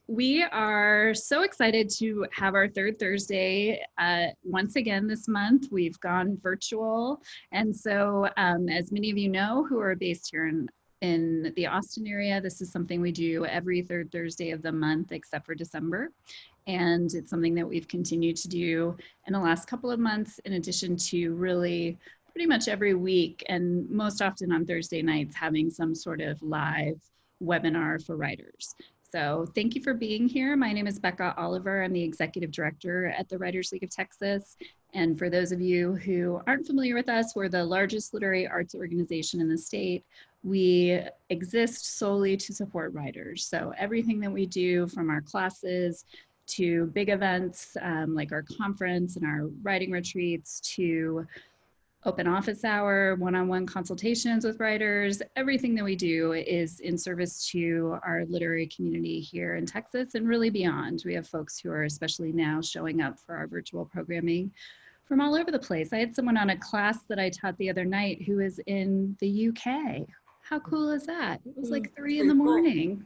We are so excited to have our third Thursday once again this month. We've gone virtual. And so as many of you know who are based here in the Austin area, this is something we do every third Thursday of the month except for December. And it's something that we've continued to do in the last couple of months, in addition to really pretty much every week, and most often on Thursday nights, having some sort of live webinar for writers. So thank you for being here. My name is Becca Oliver. I'm the Executive Director at the Writers League of Texas. And for those of you who aren't familiar with us, we're the largest literary arts organization in the state. We exist solely to support writers. So everything that we do, from our classes to big events like our conference and our writing retreats, to open office hour, one-on-one consultations with writers, everything that we do is in service to our literary community here in Texas and really beyond. We have folks who are especially now showing up for our virtual programming from all over the place. I had someone on a class that I taught the other night who is in the UK. How cool is that? It was like 3 in the morning.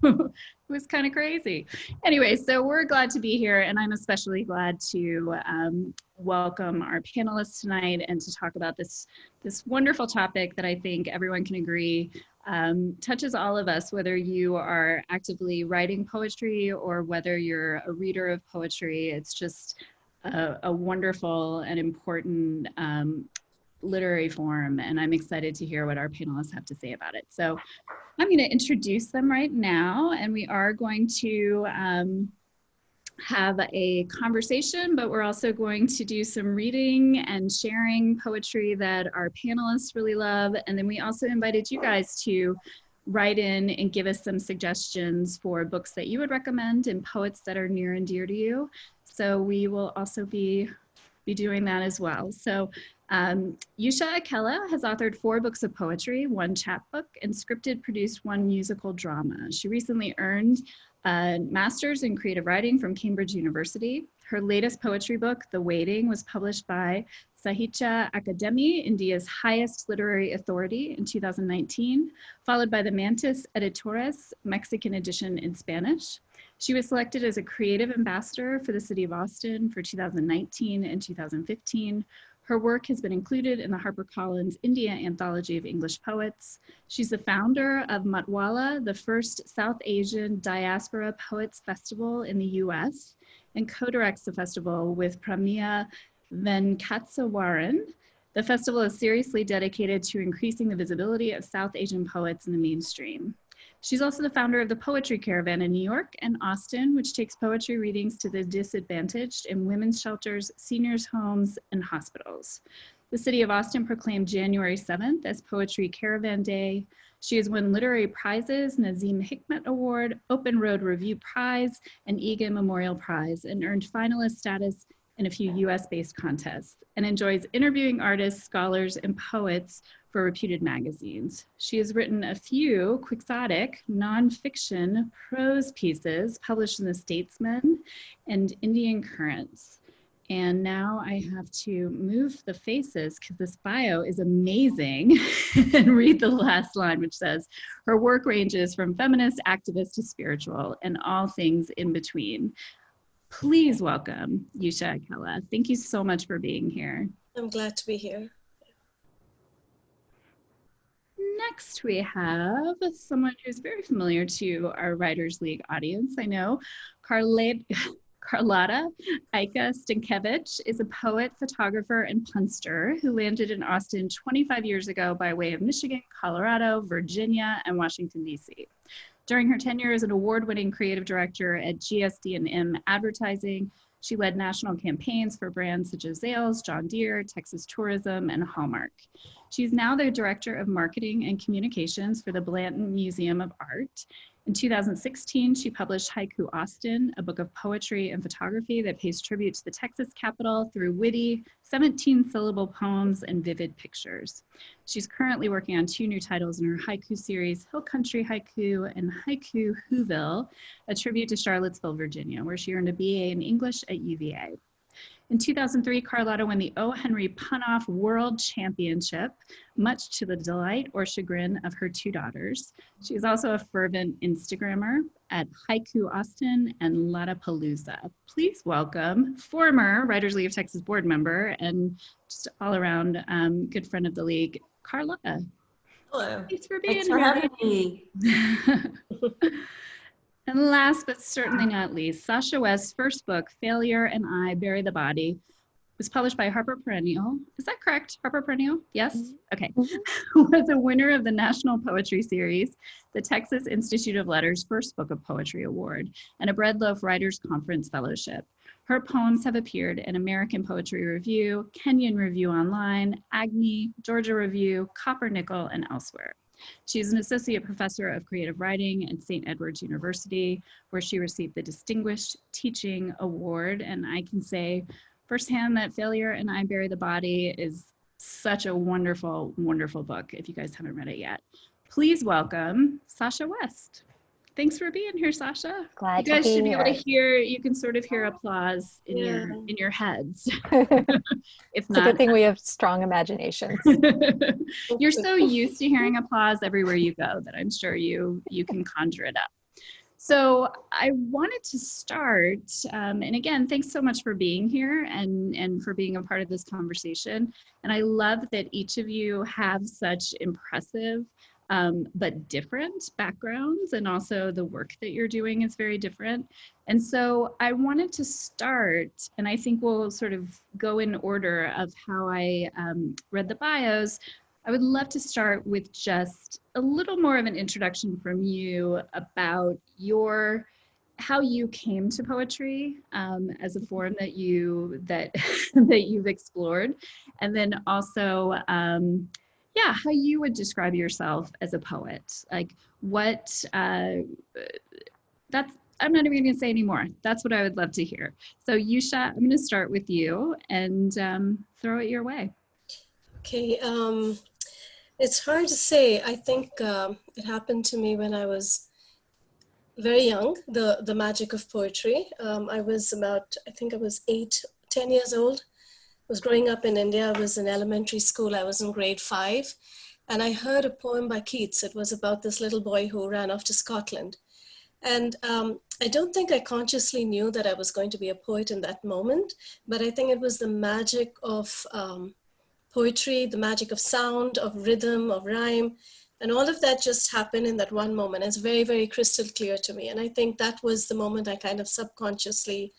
It was kind of crazy. Anyway, so we're glad to be here, and I'm especially glad to welcome our panelists tonight and to talk about this wonderful topic that I think everyone can agree touches all of us, whether you are actively writing poetry or whether you're a reader of poetry. It's just a wonderful and important literary form, and I'm excited to hear what our panelists have to say about it. So I'm going to introduce them right now, and we are going to have a conversation, but we're also going to do some reading and sharing poetry that our panelists really love. And then we also invited you guys to write in and give us some suggestions for books that you would recommend and poets that are near and dear to you. So we will also be doing that as well. So Yusha Akella has authored 4 books of poetry, 1 chapbook, and scripted produced 1 musical drama. She recently earned a master's in creative writing from Cambridge University. Her latest poetry book, The Waiting, was published by Sahitya Akademi, India's highest literary authority, in 2019, followed by the Mantis Editores Mexican edition in Spanish. She was selected as a creative ambassador for the City of Austin for 2019 and 2015. Her work has been included in the HarperCollins India Anthology of English Poets. She's the founder of Matwala, the first South Asian Diaspora Poets Festival in the US, and co-directs the festival with Pramila Venkateswaran. The festival is seriously dedicated to increasing the visibility of South Asian poets in the mainstream. She's also the founder of the Poetry Caravan in New York and Austin, which takes poetry readings to the disadvantaged in women's shelters, seniors' homes, and hospitals. The City of Austin proclaimed January 7th as Poetry Caravan Day. She has won literary prizes, Nazim Hikmet Award, Open Road Review Prize, and Egan Memorial Prize, and earned finalist status in a few US-based contests, and enjoys interviewing artists, scholars, and poets for reputed magazines. She has written a few quixotic nonfiction prose pieces published in The Statesman and Indian Currents. And now I have to move the faces because this bio is amazing and read the last line, which says, her work ranges from feminist activist to spiritual and all things in between. Please welcome Yusha Akella. Thank you so much for being here. I'm glad to be here. Next, we have someone who's very familiar to our Writers League audience. I know Carlotta Aika Stankiewicz is a poet, photographer, and punster who landed in Austin 25 years ago by way of Michigan, Colorado, Virginia, and Washington, D.C. During her tenure as an award-winning creative director at GSD&M Advertising, she led national campaigns for brands such as Zales, John Deere, Texas Tourism, and Hallmark. She's now the Director of Marketing and Communications for the Blanton Museum of Art. In 2016, she published Haiku Austin, a book of poetry and photography that pays tribute to the Texas Capitol through witty, 17-syllable poems and vivid pictures. She's currently working on 2 new titles in her haiku series, Hill Country Haiku and Haiku Whoville, a tribute to Charlottesville, Virginia, where she earned a BA in English at UVA. In 2003, Carlotta won the O. Henry Pun-Off World Championship, much to the delight or chagrin of her two daughters. She is also a fervent Instagrammer at Haiku Austin and Lollapalooza. Please welcome former Writers League of Texas board member and just all around good friend of the league, Carlotta. Hello. Thanks for being here. Thanks for having me. And last but certainly not least, Sasha West's first book, Failure and I Bury the Body, was published by Harper Perennial. Is that correct? Harper Perennial? Yes? Okay. Was a winner of the National Poetry Series, the Texas Institute of Letters First Book of Poetry Award, and a Bread Loaf Writers Conference Fellowship. Her poems have appeared in American Poetry Review, Kenyon Review Online, Agni, Georgia Review, Copper Nickel, and elsewhere. She is an associate professor of creative writing at St. Edward's University, where she received the Distinguished Teaching Award. And I can say firsthand that Failure and I Bury the Body is such a wonderful, wonderful book, if you guys haven't read it yet. Please welcome Sasha West. Thanks for being here, Sasha. Glad you guys to be should be here. able to hear, you can sort of hear applause in your heads. If It's not, a good thing we have strong imaginations. You're so used to hearing applause everywhere you go that I'm sure you can conjure it up. So I wanted to start, and again, thanks so much for being here and for being a part of this conversation. And I love that each of you have such impressive but different backgrounds, and also the work that you're doing is very different. And so I wanted to start, and I think we'll sort of go in order of how I read the bios. I would love to start with just a little more of an introduction from you about how you came to poetry as a form that you've explored, and then also how you would describe yourself as a poet. Like I'm not even gonna say anymore. That's what I would love to hear. So Yusha, I'm gonna start with you and throw it your way. Okay, it's hard to say. I think it happened to me when I was very young, the magic of poetry. I was I think I was 10 years old. I was growing up in India. I was in elementary school. I was in grade 5. And I heard a poem by Keats. It was about this little boy who ran off to Scotland. And I don't think I consciously knew that I was going to be a poet in that moment, but I think it was the magic of poetry, the magic of sound, of rhythm, of rhyme, and all of that just happened in that one moment. It's very, very crystal clear to me. And I think that was the moment I kind of subconsciously,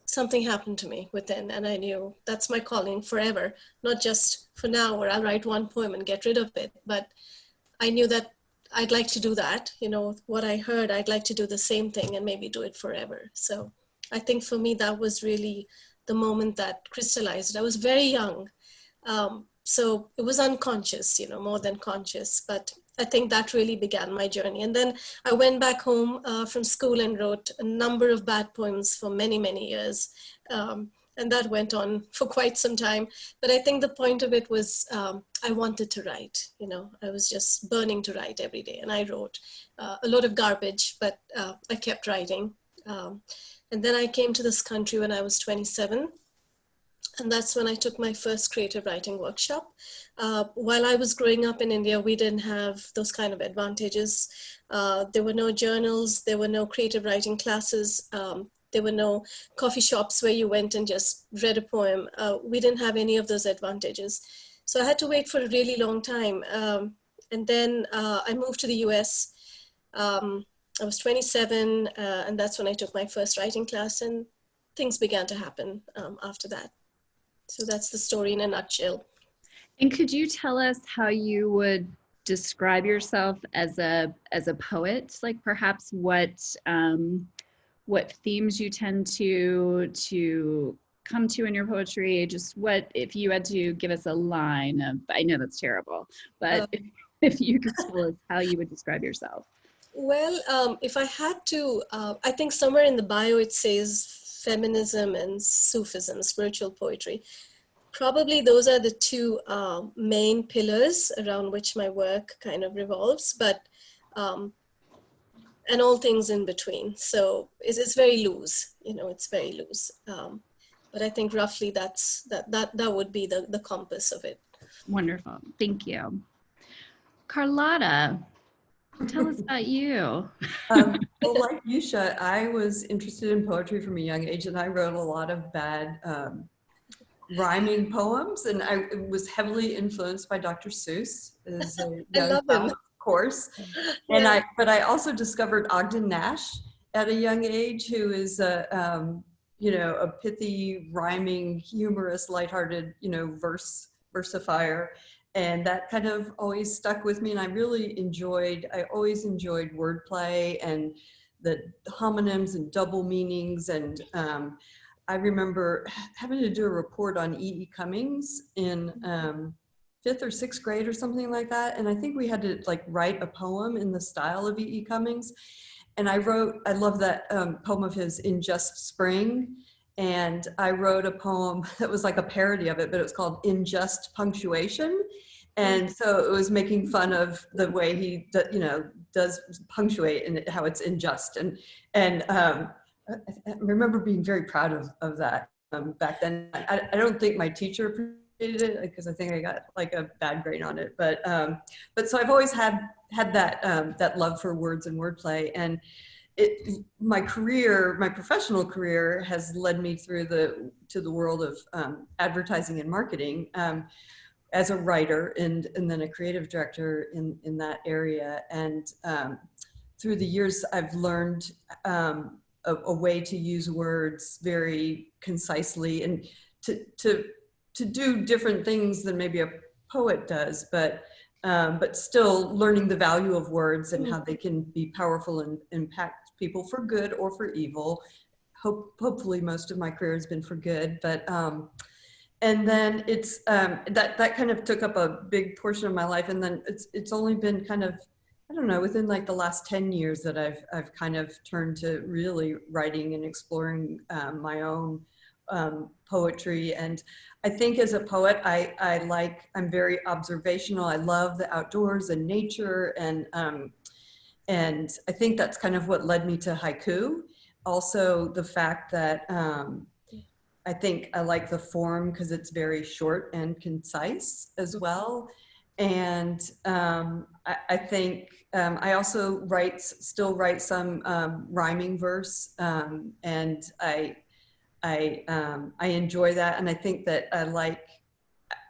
something happened to me within, and I knew that's my calling forever, not just for now where I'll write one poem and get rid of it, but I knew that I'd like to do that. You know, what I heard, I'd like to do the same thing and maybe do it forever. So I think for me, that was really the moment that crystallized. I was very young. So it was unconscious, more than conscious, but I think that really began my journey. And then I went back home from school and wrote a number of bad poems for many, many years. And that went on for quite some time. But I think the point of it was I wanted to write, I was just burning to write every day. And I wrote a lot of garbage, but I kept writing. And then I came to this country when I was 27. And that's when I took my first creative writing workshop. While I was growing up in India, we didn't have those kind of advantages. There were no journals, there were no creative writing classes, there were no coffee shops where you went and just read a poem. We didn't have any of those advantages. So I had to wait for a really long time. And then I moved to the US. I was 27, and that's when I took my first writing class, and things began to happen after that. So that's the story in a nutshell. And could you tell us how you would describe yourself as a poet? Like perhaps what themes you tend to come to in your poetry? Just what, if you had to give us a line of, I know that's terrible, but if you could tell us how you would describe yourself. Well, if I had to, I think somewhere in the bio it says feminism and Sufism, spiritual poetry. Probably those are the two main pillars around which my work kind of revolves, but and all things in between. So it's very loose, it's very loose. But I think roughly that would be the compass of it. Wonderful. Thank you. Carlotta, tell us about you. Well, like Yusha, I was interested in poetry from a young age, and I wrote a lot of bad rhyming poems, and I was heavily influenced by Dr. Seuss as a I young love child, him. of course. Yeah. But I also discovered Ogden Nash at a young age, who is a pithy, rhyming, humorous, lighthearted, versifier. And that kind of always stuck with me. And I always enjoyed wordplay and the homonyms and double meanings. And I remember having to do a report on E.E. Cummings in 5th or 6th grade or something like that. And I think we had to write a poem in the style of E.E. Cummings. And I love that poem of his, In Just Spring. And I wrote a poem that was like a parody of it, but it was called In Just Punctuation. And so it was making fun of the way he, does punctuate and how it's unjust. And I remember being very proud of that back then. I don't think my teacher appreciated it, because I think I got a bad grade on it. But so I've always had that love for words and wordplay. And my professional career has led me to the world of advertising and marketing as a writer and then a creative director in that area. And through the years, I've learned a way to use words very concisely and to do different things than maybe a poet does, but still learning the value of words and how they can be powerful and impact people for good or for evil. Hopefully most of my career has been for good, but and then it's that kind of took up a big portion of my life. And then it's only been kind of, I don't know, within the last 10 years that I've kind of turned to really writing and exploring my own poetry. And I think as a poet, I'm very observational. I love the outdoors and nature, and I think that's kind of what led me to haiku. Also, the fact that I think I like the form because it's very short and concise as well. And I think I also still write some rhyming verse, and I enjoy that. And I think that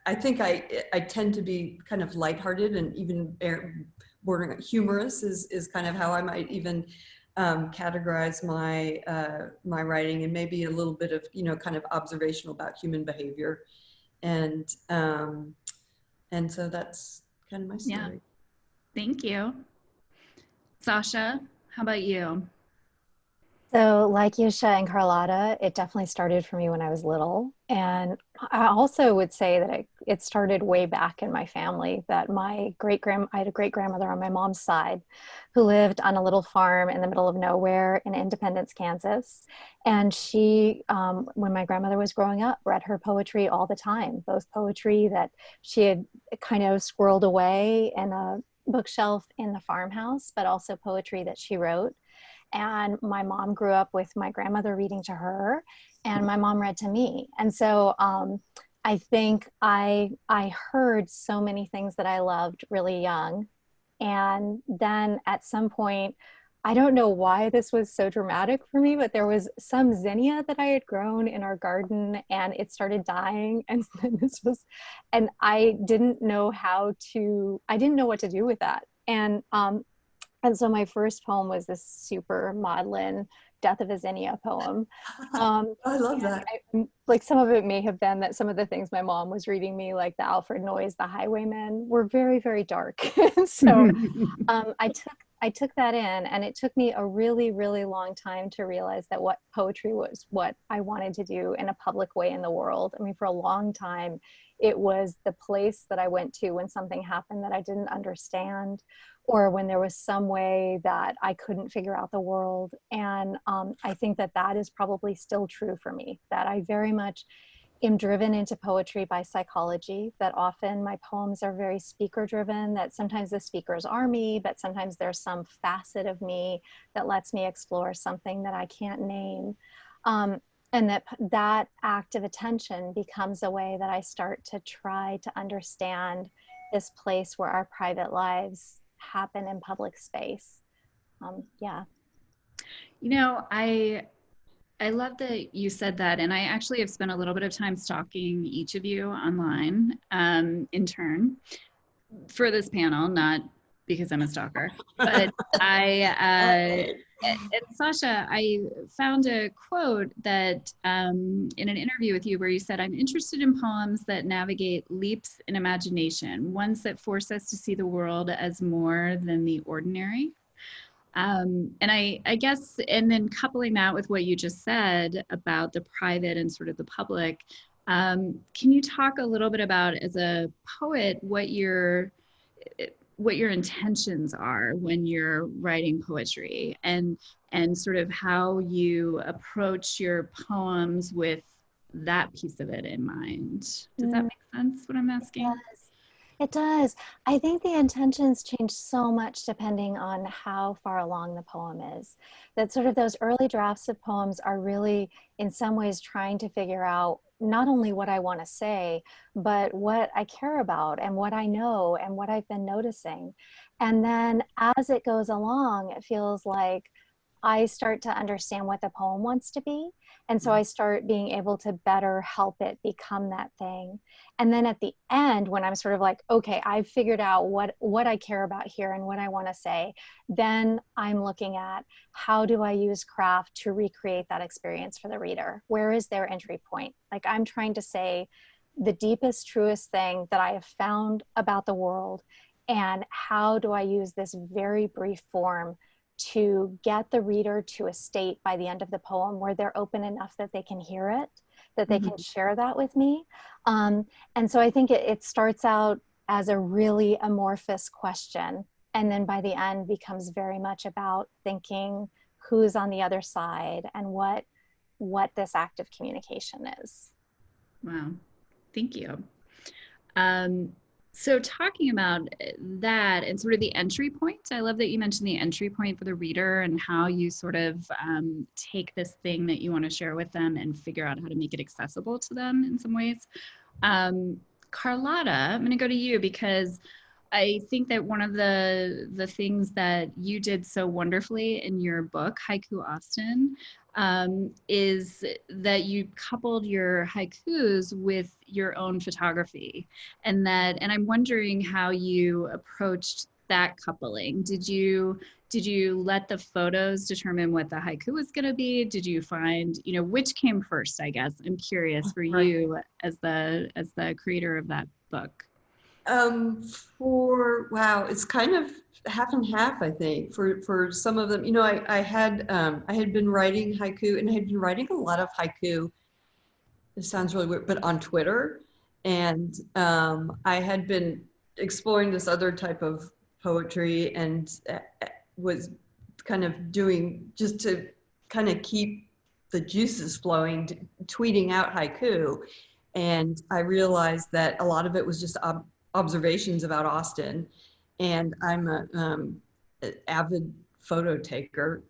I tend to be kind of lighthearted and even bordering on humorous is kind of how I might even categorize my writing, and maybe a little bit of kind of observational about human behavior, and so that's kind of my story. Yeah. Thank you. Sasha, how about you? So like Yusha and Carlotta, it definitely started for me when I was little. And I also would say that it started way back in my family, that I had a great grandmother on my mom's side who lived on a little farm in the middle of nowhere in Independence, Kansas. And she, when my grandmother was growing up, read her poetry all the time, both poetry that she had kind of squirreled away in a bookshelf in the farmhouse, but also poetry that she wrote. And my mom grew up with my grandmother reading to her, and my mom read to me. And so I think I heard so many things that I loved really young. And then at some point, I don't know why this was so dramatic for me, but there was some zinnia that I had grown in our garden, and it started dying. And and I didn't know what to do with that. And so my first poem was this super maudlin Death of a Zinnia poem. I love that. Some of it may have been that some of the things my mom was reading me, like the Alfred Noyes, the Highwaymen, were very, very dark. So I took that in, and it took me a really, really long time to realize that what poetry was what I wanted to do in a public way in the world. I mean, for a long time, it was the place that I went to when something happened that I didn't understand, or when there was some way that I couldn't figure out the world. And I think that is probably still true for me, that I very much am driven into poetry by psychology, that often my poems are very speaker driven, that sometimes the speakers are me, but sometimes there's some facet of me that lets me explore something that I can't name. And that act of attention becomes a way that I start to try to understand this place where our private lives happen in public space. Yeah. You know, I love that you said that, and I actually have spent a little bit of time stalking each of you online in turn for this panel, not because I'm a stalker, but and Sasha, I found a quote that in an interview with you where you said, "I'm interested in poems that navigate leaps in imagination, ones that force us to see the world as more than the ordinary." And I guess, and then coupling that with what you just said about the private and sort of the public, can you talk a little bit about, as a poet, what your intentions are when you're writing poetry, and sort of how you approach your poems with that piece of it in mind? Does that make sense, what I'm asking? It does. I think the intentions change so much depending on how far along the poem is. That sort of those early drafts of poems are really, in some ways, trying to figure out not only what I want to say, but what I care about and what I know and what I've been noticing. And then as it goes along, it feels like I start to understand what the poem wants to be. And so I start being able to better help it become that thing. And then at the end, when I'm sort of like, okay, I've figured out what I care about here and what I want to say, then I'm looking at how do I use craft to recreate that experience for the reader? Where is their entry point? Like, I'm trying to say the deepest, truest thing that I have found about the world. And how do I use this very brief form to get the reader to a state by the end of the poem where they're open enough that they can hear it, that they can share that with me. And so I think it starts out as a really amorphous question, and then by the end becomes very much about thinking who's on the other side and what this act of communication is. Wow, thank you. So talking about that and sort of the entry point, I love that you mentioned the entry point for the reader and how you sort of take this thing that you want to share with them and figure out how to make it accessible to them in some ways. Carlotta, I'm going to go to you because I think that one of the things that you did so wonderfully in your book, Haiku Austin, is that you coupled your haikus with your own photography, and I'm wondering how you approached that coupling. Did you let the photos determine what the haiku was going to be? Did you find, which came first? I guess I'm curious for you as the creator of that book. Wow, it's kind of half and half, I think, for some of them. I had been writing haiku, and I had been writing a lot of haiku. It sounds really weird, but on Twitter. And I had been exploring this other type of poetry and was kind of doing, just to kind of keep the juices flowing, tweeting out haiku. And I realized that a lot of it was just observations about Austin. And I'm an avid photo taker,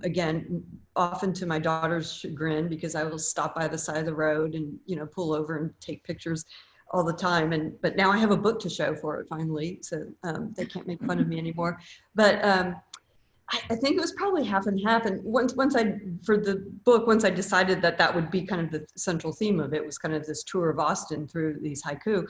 again, often to my daughter's chagrin, because I will stop by the side of the road and pull over and take pictures all the time. But now I have a book to show for it finally, so they can't make fun of me anymore. But I think it was probably half and half. And once for the book, once I decided that would be kind of the central theme of it, was kind of this tour of Austin through these haiku.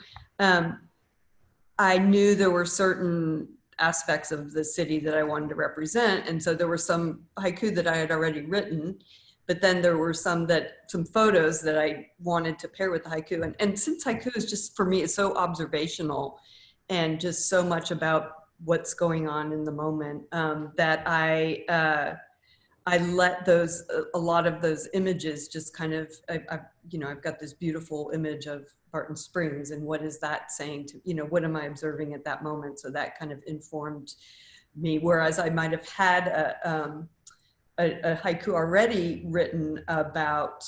I knew there were certain aspects of the city that I wanted to represent. And so there were some haiku that I had already written, but then there were some photos that I wanted to pair with the haiku. And since haiku is just, for me, it's so observational and just so much about what's going on in the moment, that I let a lot of those images just kind of, I've got this beautiful image of Barton Springs, and what is that saying to, what am I observing at that moment? So that kind of informed me, whereas I might have had a haiku already written about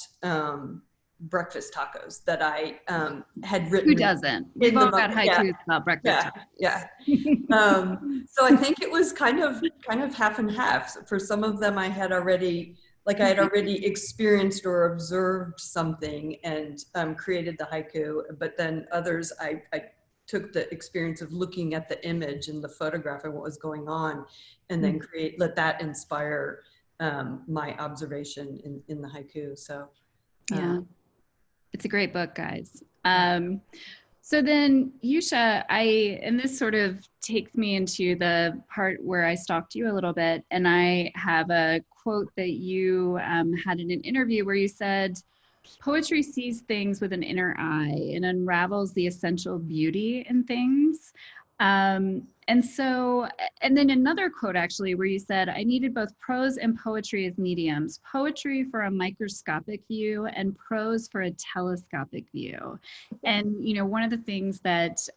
breakfast tacos that I had written. Who doesn't? We've all got haikus about breakfast tacos. Yeah. So I think it was kind of half and half. For some of them I had already Like I had already experienced or observed something and created the haiku, but then others, I took the experience of looking at the image and the photograph and what was going on, and then let that inspire my observation in the haiku. So yeah, it's a great book, guys. So then, Yusha, and this sort of takes me into the part where I stalked you a little bit, and I have a quote that you had in an interview where you said, "Poetry sees things with an inner eye and unravels the essential beauty in things." And then another quote actually where you said, "I needed both prose and poetry as mediums, poetry for a microscopic view and prose for a telescopic view." And, you know, one of the things that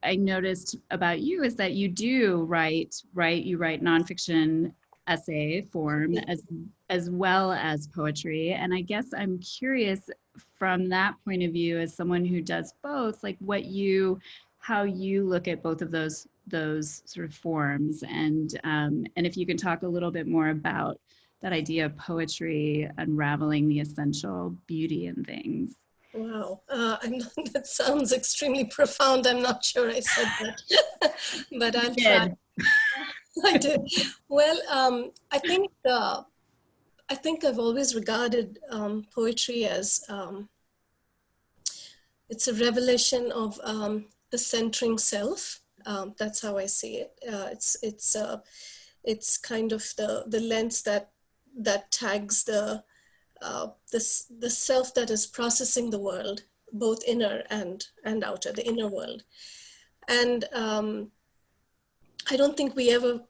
I noticed about you is that you do write nonfiction essay form as well as poetry. And I guess I'm curious from that point of view, as someone who does both, like how you look at both of those sort of forms, and if you can talk a little bit more about that idea of poetry unraveling the essential beauty in things. Wow, that sounds extremely profound. I'm not sure I said that, but I'll try. I did. Well, I think I've always regarded poetry as it's a revelation of the centering self. That's how I see it. It's kind of the lens that tags the self that is processing the world, both inner and outer, the inner world. And I don't think we ever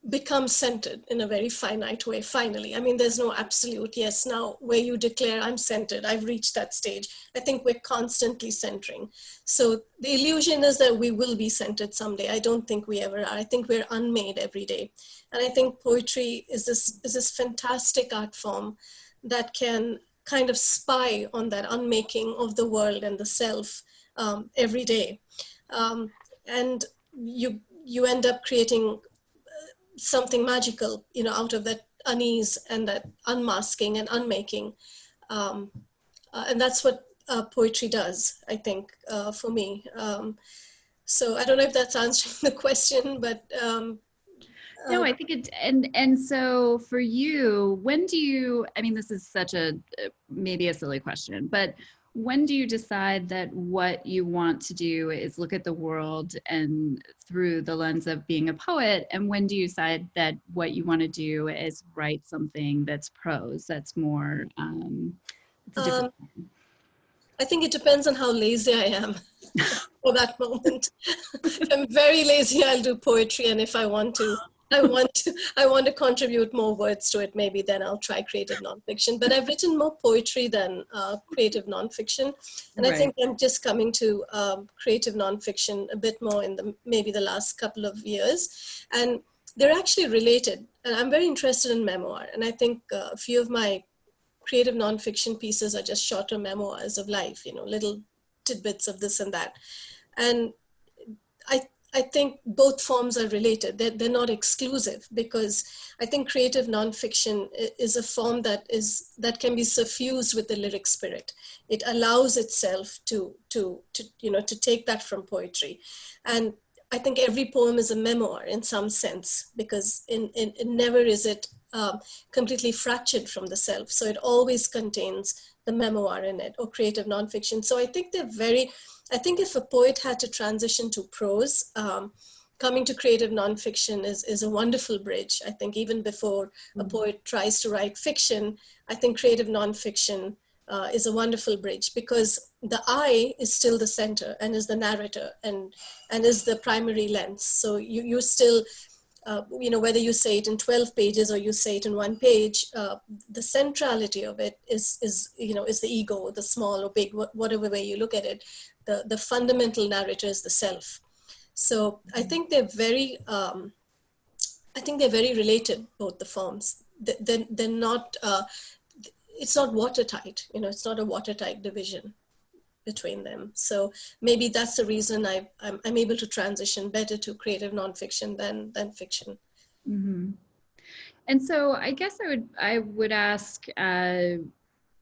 become centered in a very finite way, finally. I mean, there's no absolute, yes, now where you declare I'm centered, I've reached that stage. I think we're constantly centering. So the illusion is that we will be centered someday. I don't think we ever are. I think we're unmade every day. And I think poetry is this fantastic art form that can kind of spy on that unmaking of the world and the self every day. And you end up creating something magical, you know, out of that unease and that unmasking and unmaking. And that's what poetry does, I think, for me. So I don't know if that's answering the question, but no, I think it, and so for you, when do you, I mean, this is such maybe a silly question, but when do you decide that what you want to do is look at the world and through the lens of being a poet? And when do you decide that what you want to do is write something that's prose, that's more, it's a different thing? I think it depends on how lazy I am for that moment. If I'm very lazy, I'll do poetry. And if I want to contribute more words to it, maybe then I'll try creative nonfiction. But I've written more poetry than creative nonfiction. And I think I'm just coming to creative nonfiction a bit more in maybe the last couple of years. And they're actually related. And I'm very interested in memoir. And I think a few of my creative nonfiction pieces are just shorter memoirs of life, you know, little tidbits of this and that. And I think both forms are related. They're not exclusive, because I think creative nonfiction is a form that can be suffused with the lyric spirit. It allows itself to take that from poetry. And I think every poem is a memoir in some sense, because it never is it completely fractured from the self. So it always contains the memoir in it, or creative nonfiction. So I think I think if a poet had to transition to prose, coming to creative nonfiction is a wonderful bridge. I think even before a poet tries to write fiction, I think creative nonfiction is a wonderful bridge, because the I is still the center and is the narrator and is the primary lens. So you still, whether you say it in 12 pages or you say it in one page, the centrality of it is the ego, the small or big, whatever way you look at it. The fundamental narrator is the self. So I think they're very related, both the forms. They're not, it's not watertight, it's not a watertight division between them. So maybe that's the reason I'm able to transition better to creative nonfiction than fiction. Mm-hmm. And so I guess I would ask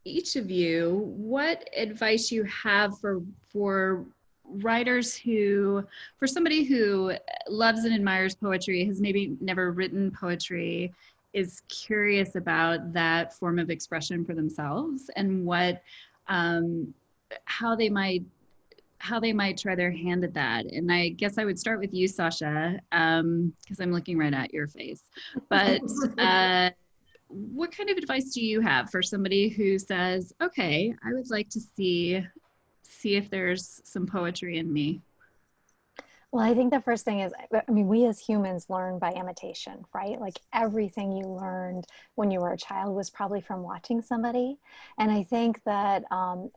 each of you what advice you have for writers who, for somebody who loves and admires poetry, has maybe never written poetry, is curious about that form of expression for themselves, and what how they might try their hand at that. And I guess I would start with you, Sasha, because I'm looking right at your face. But what kind of advice do you have for somebody who says, okay, I would like to see if there's some poetry in me? Well, I think the first thing is, I mean, we as humans learn by imitation, right? Like everything you learned when you were a child was probably from watching somebody. And I think that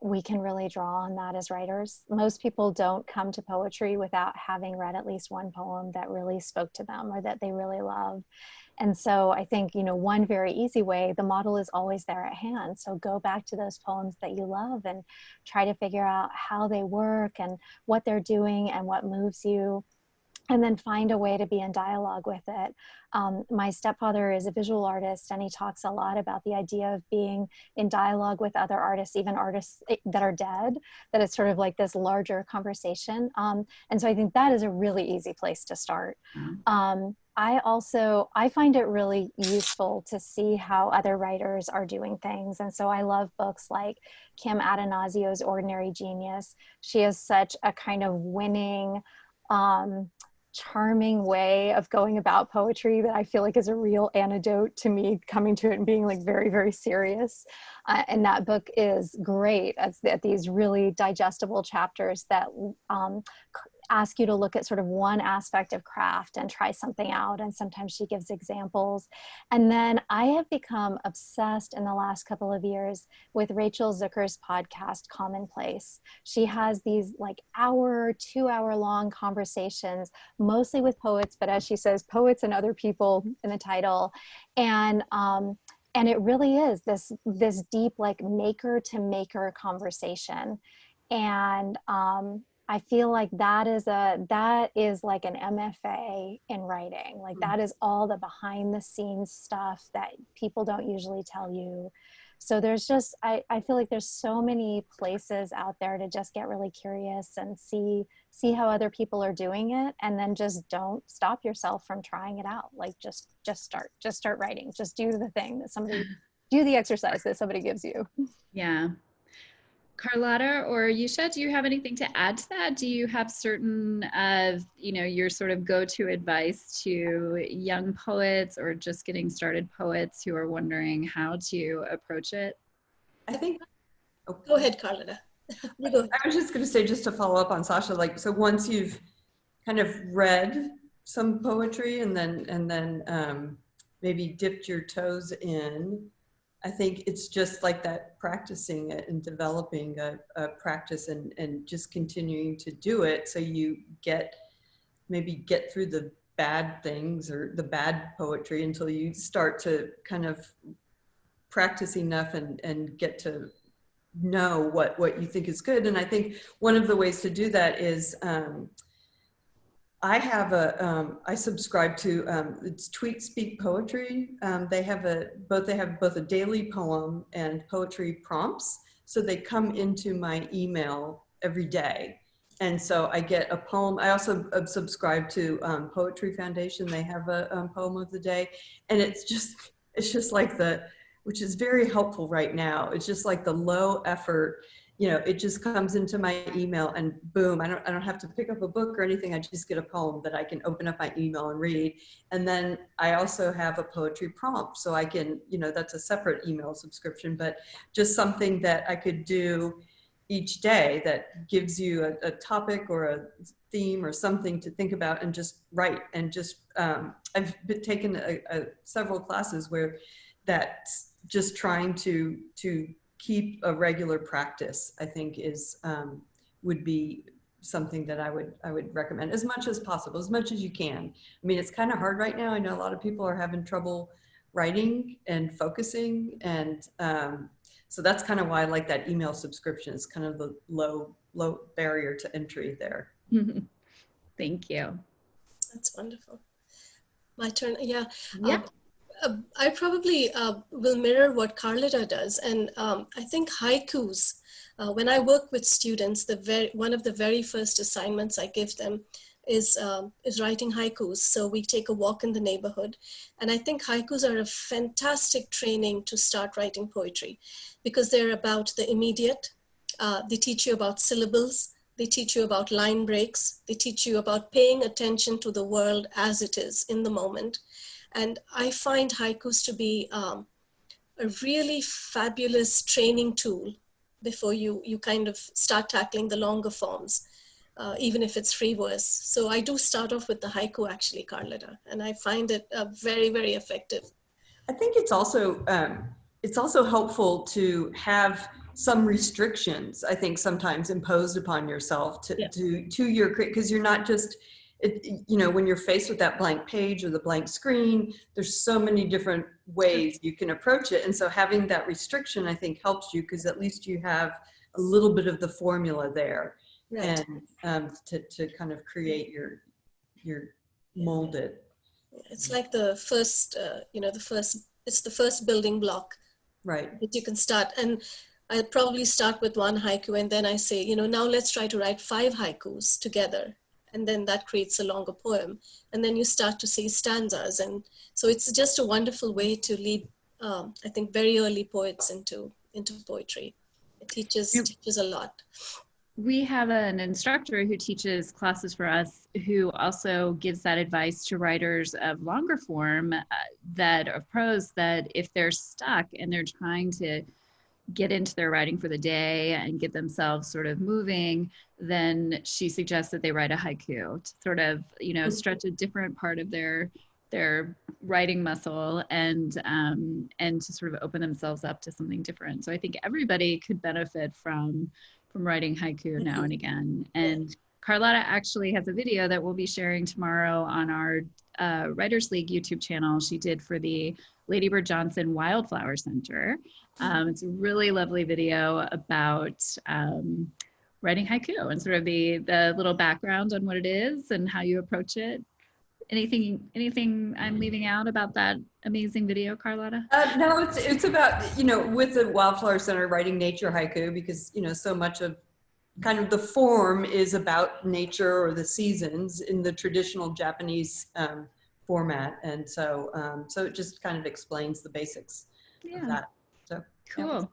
we can really draw on that as writers. Most people don't come to poetry without having read at least one poem that really spoke to them or that they really love. And so I think, you know, one very easy way, the model is always there at hand. So go back to those poems that you love and try to figure out how they work and what they're doing and what moves you, and then find a way to be in dialogue with it. My stepfather is a visual artist, and he talks a lot about the idea of being in dialogue with other artists, even artists that are dead, that it's sort of like this larger conversation. And so I think that is a really easy place to start. I find it really useful to see how other writers are doing things. And so I love books like Kim Adenazio's Ordinary Genius. She has such a kind of winning, charming way of going about poetry that I feel like is a real antidote to me coming to it and being like very, very serious. And that book is great at these really digestible chapters that ask you to look at sort of one aspect of craft and try something out. And sometimes she gives examples. And then I have become obsessed in the last couple of years with Rachel Zucker's podcast, Commonplace. She has these like 2-hour long conversations, mostly with poets, but as she says, poets and other people in the title. And it really is this deep, like maker to maker conversation. And I feel like that is like an MFA in writing. Like that is all the behind the scenes stuff that people don't usually tell you. So there's just, I feel like there's so many places out there to just get really curious and see how other people are doing it. And then just don't stop yourself from trying it out. Like just start writing, just do the thing that do the exercise that somebody gives you. Yeah. Carlotta or Yusha, do you have anything to add to that? Do you have certain your sort of go-to advice to young poets or just getting started poets who are wondering how to approach it? I think, Go ahead, Carlotta. You go ahead. I was just going to say, just to follow up on Sasha, like, so once you've kind of read some poetry and then maybe dipped your toes in, I think it's just like that, practicing it and developing a practice and just continuing to do it. So you maybe get through the bad things or the bad poetry until you start to kind of practice enough and get to know what you think is good. And I think one of the ways to do that is, I subscribe to, it's Tweet Speak Poetry. They have both a daily poem and poetry prompts. So they come into my email every day. And so I get a poem. I also subscribe to Poetry Foundation. They have a poem of the day. And it's just like which is very helpful right now. It's just like the low effort, it just comes into my email and boom, I don't have to pick up a book or anything. I just get a poem that I can open up my email and read. And then I also have a poetry prompt. So I can, that's a separate email subscription, but just something that I could do each day that gives you a topic or a theme or something to think about and just write. And just, I've taken several classes where that's just trying to keep a regular practice, I think would be something that I would recommend as much as possible, as much as you can. I mean, it's kind of hard right now. I know a lot of people are having trouble writing and focusing. And so that's kind of why I like that email subscription. It's kind of the low barrier to entry there. Thank you. That's wonderful. My turn. Yeah. Yeah. I probably will mirror what Carlota does. And I think haikus, when I work with students, one of the very first assignments I give them is writing haikus. So we take a walk in the neighborhood. And I think haikus are a fantastic training to start writing poetry because they're about the immediate. They teach you about syllables. They teach you about line breaks. They teach you about paying attention to the world as it is in the moment. And I find haikus to be a really fabulous training tool before you kind of start tackling the longer forms, even if it's free verse. So I do start off with the haiku actually, Carlota, and I find it very, very effective. I think it's also helpful to have some restrictions, I think, sometimes imposed upon yourself to your, because you're not just, when you're faced with that blank page or the blank screen, there's so many different ways you can approach it. And so having that restriction, I think, helps you because at least you have a little bit of the formula there. Right. And to kind of create your mold it. It's like the first, it's the first building block. Right. That you can start. And I'll probably start with one haiku and then I say, now let's try to write 5 haikus together. And then that creates a longer poem. And then you start to see stanzas. And so it's just a wonderful way to lead, I think, very early poets into poetry. It teaches a lot. We have an instructor who teaches classes for us who also gives that advice to writers of longer form of prose, that if they're stuck and they're trying to get into their writing for the day and get themselves sort of moving, then she suggests that they write a haiku to sort of, stretch a different part of their writing muscle and to sort of open themselves up to something different. So I think everybody could benefit from writing haiku now and again. And Carlota actually has a video that we'll be sharing tomorrow on our Writers League YouTube channel. She did for the Lady Bird Johnson Wildflower Center. It's a really lovely video about writing haiku and sort of the little background on what it is and how you approach it. Anything I'm leaving out about that amazing video, Carlota? No, it's about, with the Wildflower Center, writing nature haiku, because, so much of kind of the form is about nature or the seasons in the traditional Japanese format. And so it just kind of explains the basics of that. So cool. Yeah.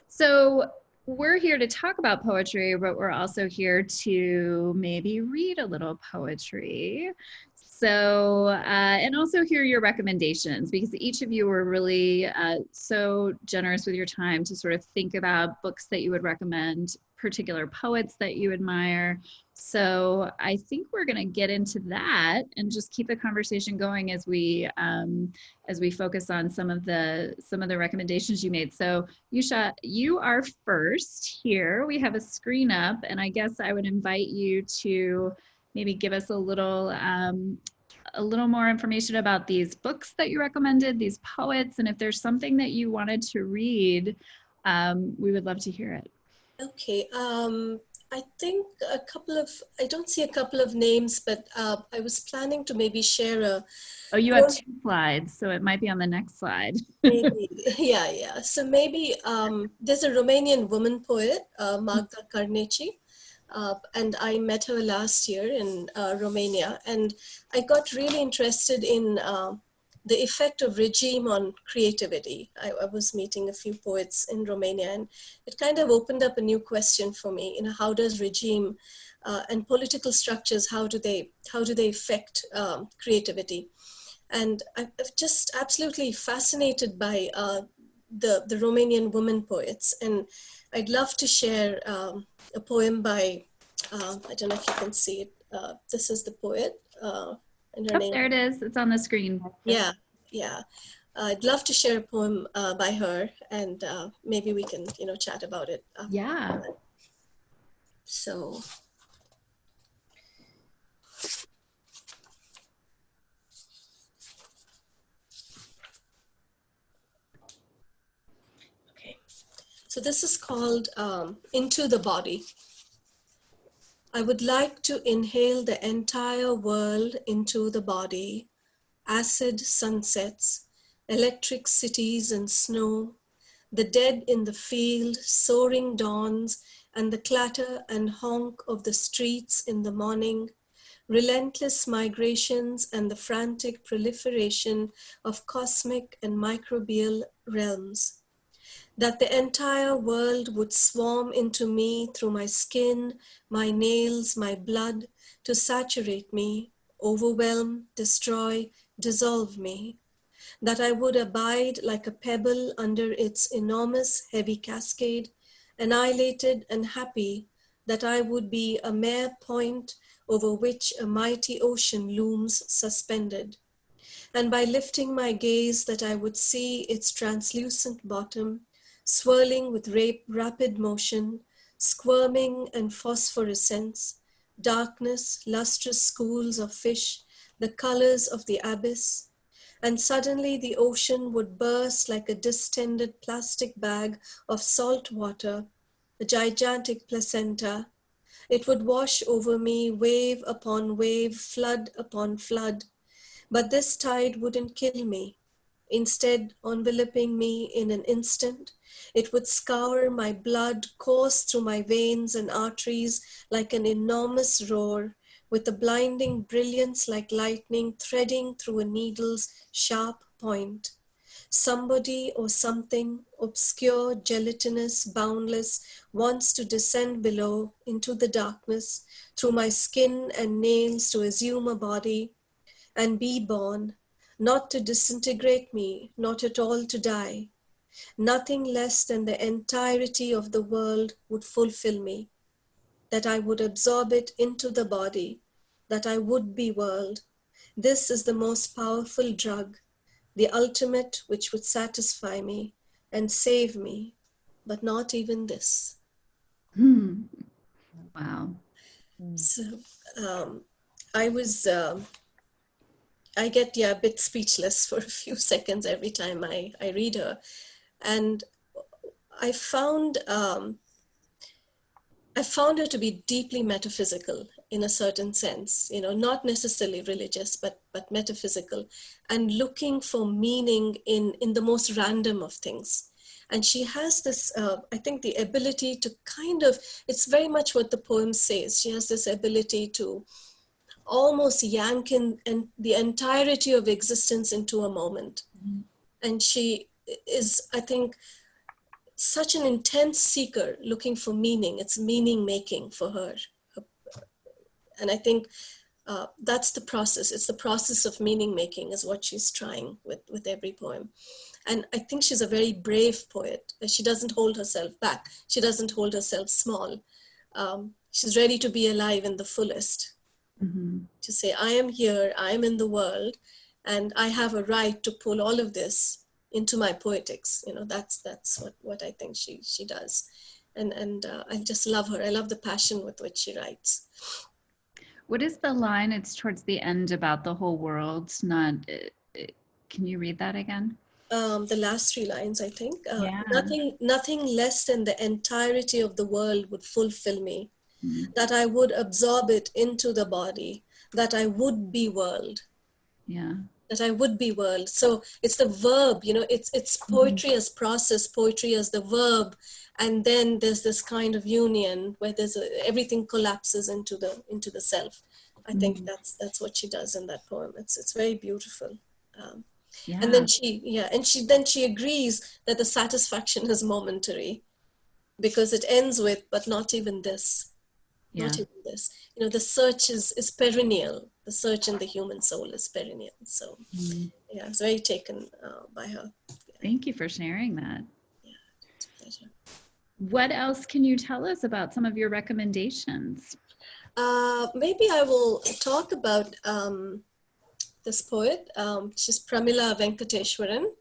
So we're here to talk about poetry, but we're also here to maybe read a little poetry. So, and also hear your recommendations, because each of you were really so generous with your time to sort of think about books that you would recommend, particular poets that you admire. So I think we're going to get into that and just keep the conversation going as we focus on some of the recommendations you made. So Yusha, you are first here. We have a screen up, and I guess I would invite you to maybe give us a little more information about these books that you recommended, these poets, and if there's something that you wanted to read, we would love to hear it. Okay, I think I don't see a couple of names, but I was planning to maybe share Oh, you have 2 slides, so it might be on the next slide. Maybe, yeah. So maybe there's a Romanian woman poet, Magda Carneci. And I met her last year in Romania, and I got really interested in the effect of regime on creativity. I was meeting a few poets in Romania, and it kind of opened up a new question for me. How does regime and political structures, how do they affect creativity? And I'm just absolutely fascinated by the Romanian women poets, and I'd love to share a poem by, I don't know if you can see it. This is the poet. And her name. There it is. It's on the screen. Yeah. I'd love to share a poem by her, and maybe we can, chat about it. Yeah. So. So this is called Into the Body. I would like to inhale the entire world into the body, acid sunsets, electric cities and snow, the dead in the field, soaring dawns, and the clatter and honk of the streets in the morning, relentless migrations and the frantic proliferation of cosmic and microbial realms. That the entire world would swarm into me through my skin, my nails, my blood, to saturate me, overwhelm, destroy, dissolve me. That I would abide like a pebble under its enormous heavy cascade, annihilated and happy, that I would be a mere point over which a mighty ocean looms suspended. And by lifting my gaze, that I would see its translucent bottom, swirling with rapid motion, squirming and phosphorescence, darkness, lustrous schools of fish, the colors of the abyss, and suddenly the ocean would burst like a distended plastic bag of salt water, a gigantic placenta. It would wash over me, wave upon wave, flood upon flood. But this tide wouldn't kill me. Instead, enveloping me in an instant, it would scour my blood, course through my veins and arteries like an enormous roar, with a blinding brilliance like lightning threading through a needle's sharp point. Somebody or something, obscure, gelatinous, boundless, wants to descend below into the darkness through my skin and nails to assume a body and be born, not to disintegrate me, not at all to die. Nothing less than the entirety of the world would fulfill me, that I would absorb it into the body, that I would be world. This is the most powerful drug, the ultimate which would satisfy me and save me, but not even this. Wow. So I get a bit speechless for a few seconds every time I read her. And I found her to be deeply metaphysical in a certain sense, not necessarily religious, but metaphysical, and looking for meaning in the most random of things. And she has this, I think, the ability to it's very much what the poem says. She has this ability to almost yank in the entirety of existence into a moment. Mm-hmm. And she is, I think, such an intense seeker looking for meaning. It's meaning making for her. And I think that's the process. It's the process of meaning making is what she's trying with every poem. And I think she's a very brave poet. She doesn't hold herself back. She doesn't hold herself small. She's ready to be alive in the fullest. Mm-hmm. To say, I am here, I am in the world, and I have a right to pull all of this into my poetics. That's what I think she does. And I just love her. I love the passion with which she writes. What is the line? It's towards the end about the whole world. Can you read that again? The last three lines, I think. Yeah. Nothing less than the entirety of the world would fulfill me. Mm-hmm. That I would absorb it into the body, that I would be world. Yeah. That I would be world. So it's the verb, it's poetry as process, poetry as the verb. And then there's this kind of union where everything collapses into the self. I think that's what she does in that poem. It's very beautiful. Yeah. And then she agrees that the satisfaction is momentary because it ends with, but not even this. Yeah. Not even this. The search is perennial. The search in the human soul is perennial. So yeah, I was very taken by her. Yeah. Thank you for sharing that. Yeah, it's a pleasure. What else can you tell us about some of your recommendations? Maybe I will talk about this poet. She's Pramila Venkateshwaran.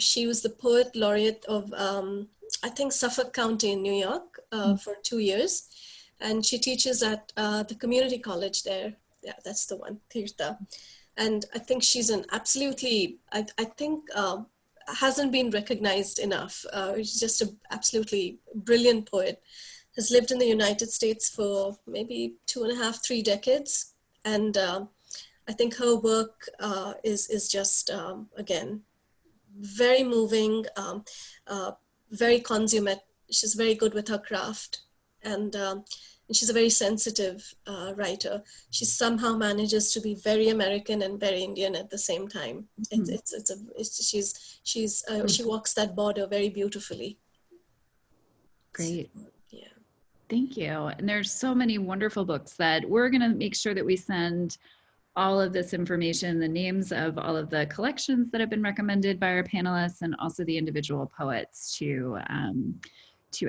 She was the poet laureate of, I think, Suffolk County in New York for 2 years. And she teaches at the community college there. Yeah, that's the one, Tirtha. And I think she's an absolutely, I think, hasn't been recognized enough. She's just an absolutely brilliant poet. Has lived in the United States for maybe 2.5, 3 decades. And I think her work is just, again, very moving, very consummate. She's very good with her craft, and she's a very sensitive writer. She somehow manages to be very American and very Indian at the same time. She walks that border very beautifully. Great. Yeah. Thank you. And there's so many wonderful books that we're going to make sure that we send all of this information, the names of all of the collections that have been recommended by our panelists, and also the individual poets to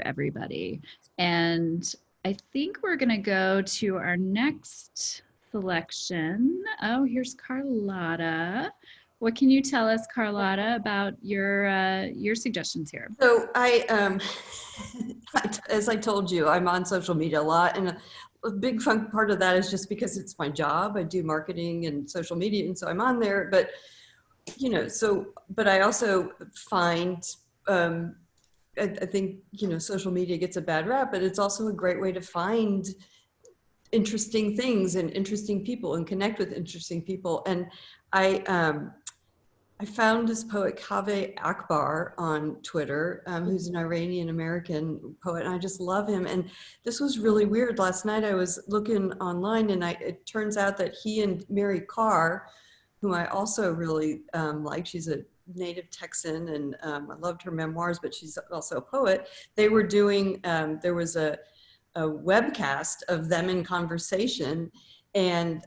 everybody. And I think we're going to go to our next selection. Oh, here's Carlotta. What can you tell us, Carlotta, about your suggestions here? So as I told you, I'm on social media a lot, and a big fun part of that is just because it's my job. I do marketing and social media, and so I'm on there. But but I also find I think social media gets a bad rap, but it's also a great way to find interesting things and interesting people and connect with interesting people. And I found this poet, Cava Akbar, on Twitter, who's an Iranian-American poet, and I just love him. And this was really weird. Last night I was looking online, and it turns out that he and Mary Carr, whom I also really like, she's a native Texan, and I loved her memoirs, but she's also a poet. They were doing, there was a webcast of them in conversation. And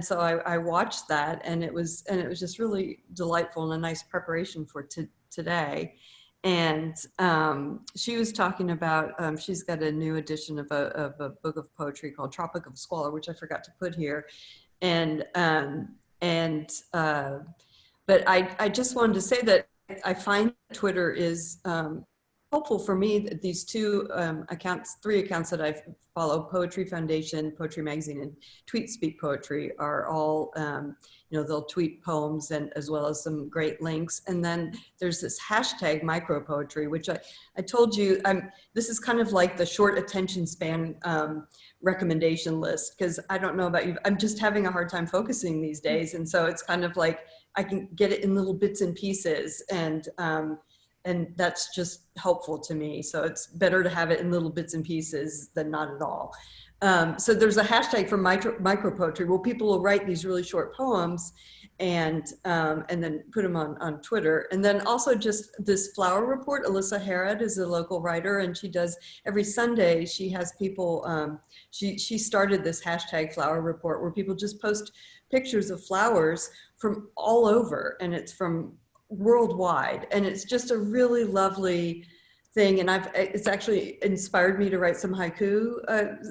so I watched that, and it was just really delightful and a nice preparation for today. And she was talking about, she's got a new edition of a book of poetry called Tropic of Squalor, which I forgot to put here. But I just wanted to say that I find Twitter is helpful for me. These three accounts that I follow, Poetry Foundation, Poetry Magazine, and Tweet Speak Poetry, are all, they'll tweet poems and as well as some great links. And then there's this hashtag micropoetry, which I told you, this is kind of like the short attention span recommendation list, because I don't know about you, I'm just having a hard time focusing these days. And so it's kind of like, I can get it in little bits and pieces, and that's just helpful to me. So it's better to have it in little bits and pieces than not at all. So there's a hashtag for micropoetry. Well, people will write these really short poems and then put them on Twitter. And then also just this flower report. Alyssa Harrod is a local writer, and she does every Sunday. She has people, she started this hashtag flower report where people just post pictures of flowers from all over, and it's from worldwide, and it's just a really lovely thing. And it's actually inspired me to write some haiku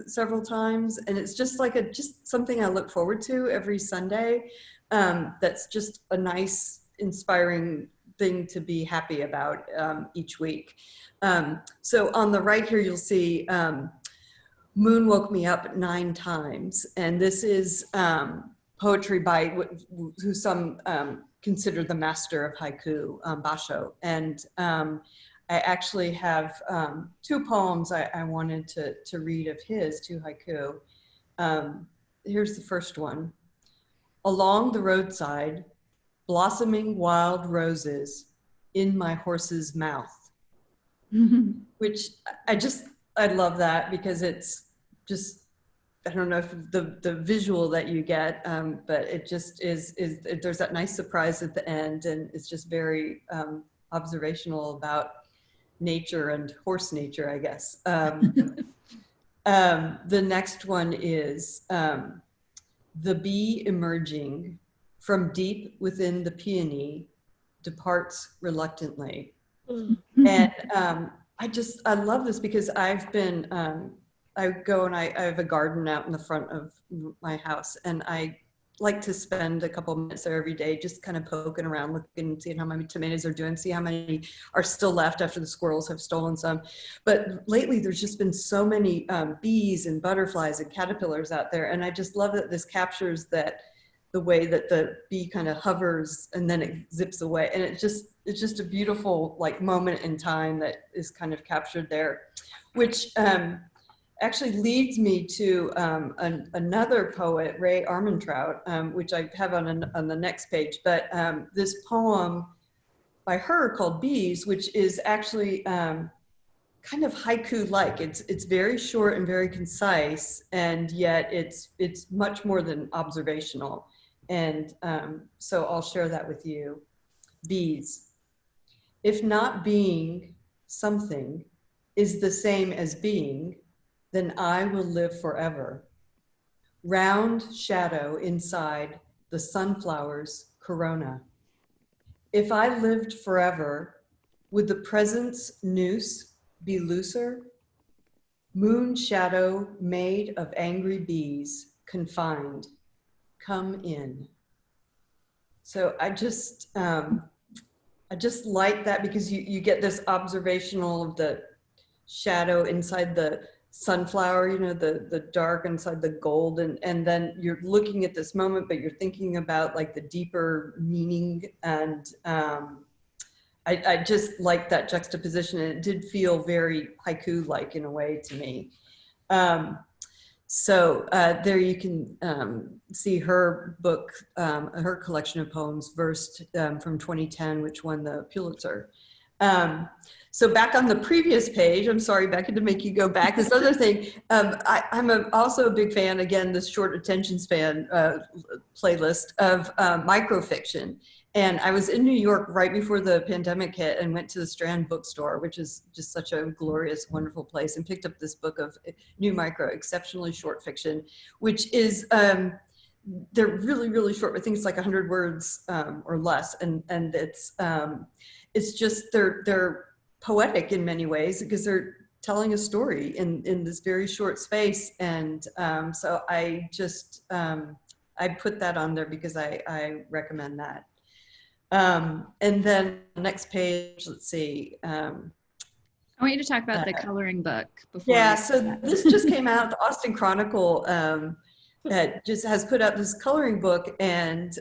several times, and it's just like just something I look forward to every Sunday. That's just a nice, inspiring thing to be happy about each week. So on the right here, you'll see Moon Woke Me Up 9 Times, and this is poetry by who some consider the master of haiku, Basho. And I actually have 2 poems I wanted to read of his, 2 haiku. Here's the first one. Along the roadside, blossoming wild roses in my horse's mouth. Which I love that, because it's just, I don't know if the visual that you get, but it just is there's that nice surprise at the end, and it's just very observational about nature and horse nature, I guess. The next one is the bee emerging from deep within the peony departs reluctantly. And I love this, because I've been, I go and I have a garden out in the front of my house, and I like to spend a couple minutes there every day, just kind of poking around, looking, seeing how many tomatoes are doing, see how many are still left after the squirrels have stolen some. But lately there's just been so many bees and butterflies and caterpillars out there. And I just love that this captures the way that the bee kind of hovers and then it zips away. And it's just a beautiful moment in time that is kind of captured there, which actually leads me to another poet, Ray Armantrout, which I have on the next page. But this poem by her called Bees, which is actually kind of haiku-like. It's very short and very concise, and yet it's much more than observational. And so I'll share that with you. Bees. If not being something is the same as being, then I will live forever. Round shadow inside the sunflower's corona. If I lived forever, would the present's noose be looser? Moon shadow made of angry bees, confined, come in. So I just like that, because you get this observational of the shadow inside the sunflower, you know, the dark inside the gold, and then you're looking at this moment, but you're thinking about like the deeper meaning. And I just like that juxtaposition, and it did feel very haiku-like in a way to me. So there you can see her book, her collection of poems, versed from 2010, which won the Pulitzer. So back on the previous page, I'm sorry, Becca, to make you go back. This other thing, I'm also a big fan, again, this short attention span playlist of microfiction. And I was in New York right before the pandemic hit and went to the Strand bookstore, which is just such a glorious, wonderful place, and picked up this book of new micro, exceptionally short fiction, which is, they're really, really short. I think it's like 100 words or less. And it's just, they're poetic in many ways, because they're telling a story in this very short space. And so I just, I put that on there because I recommend that. And then next page, let's see. I want you to talk about the coloring book before. Yeah, so this just came out. The Austin Chronicle that just has put out this coloring book, and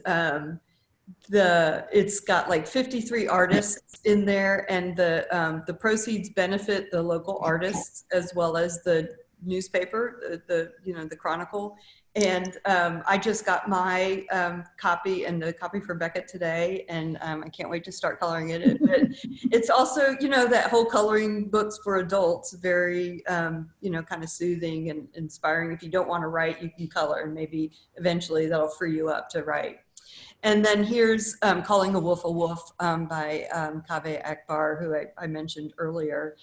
it's got like 53 artists in there, and the proceeds benefit the local artists as well as the newspaper, the Chronicle. And I just got my copy and the copy for Becca today, and I can't wait to start coloring it. But it's also, that whole coloring books for adults, very, kind of soothing and inspiring. If you don't want to write, you can color, and maybe eventually that'll free you up to write. And then here's Calling a Wolf by Cava Akbar, who I mentioned earlier.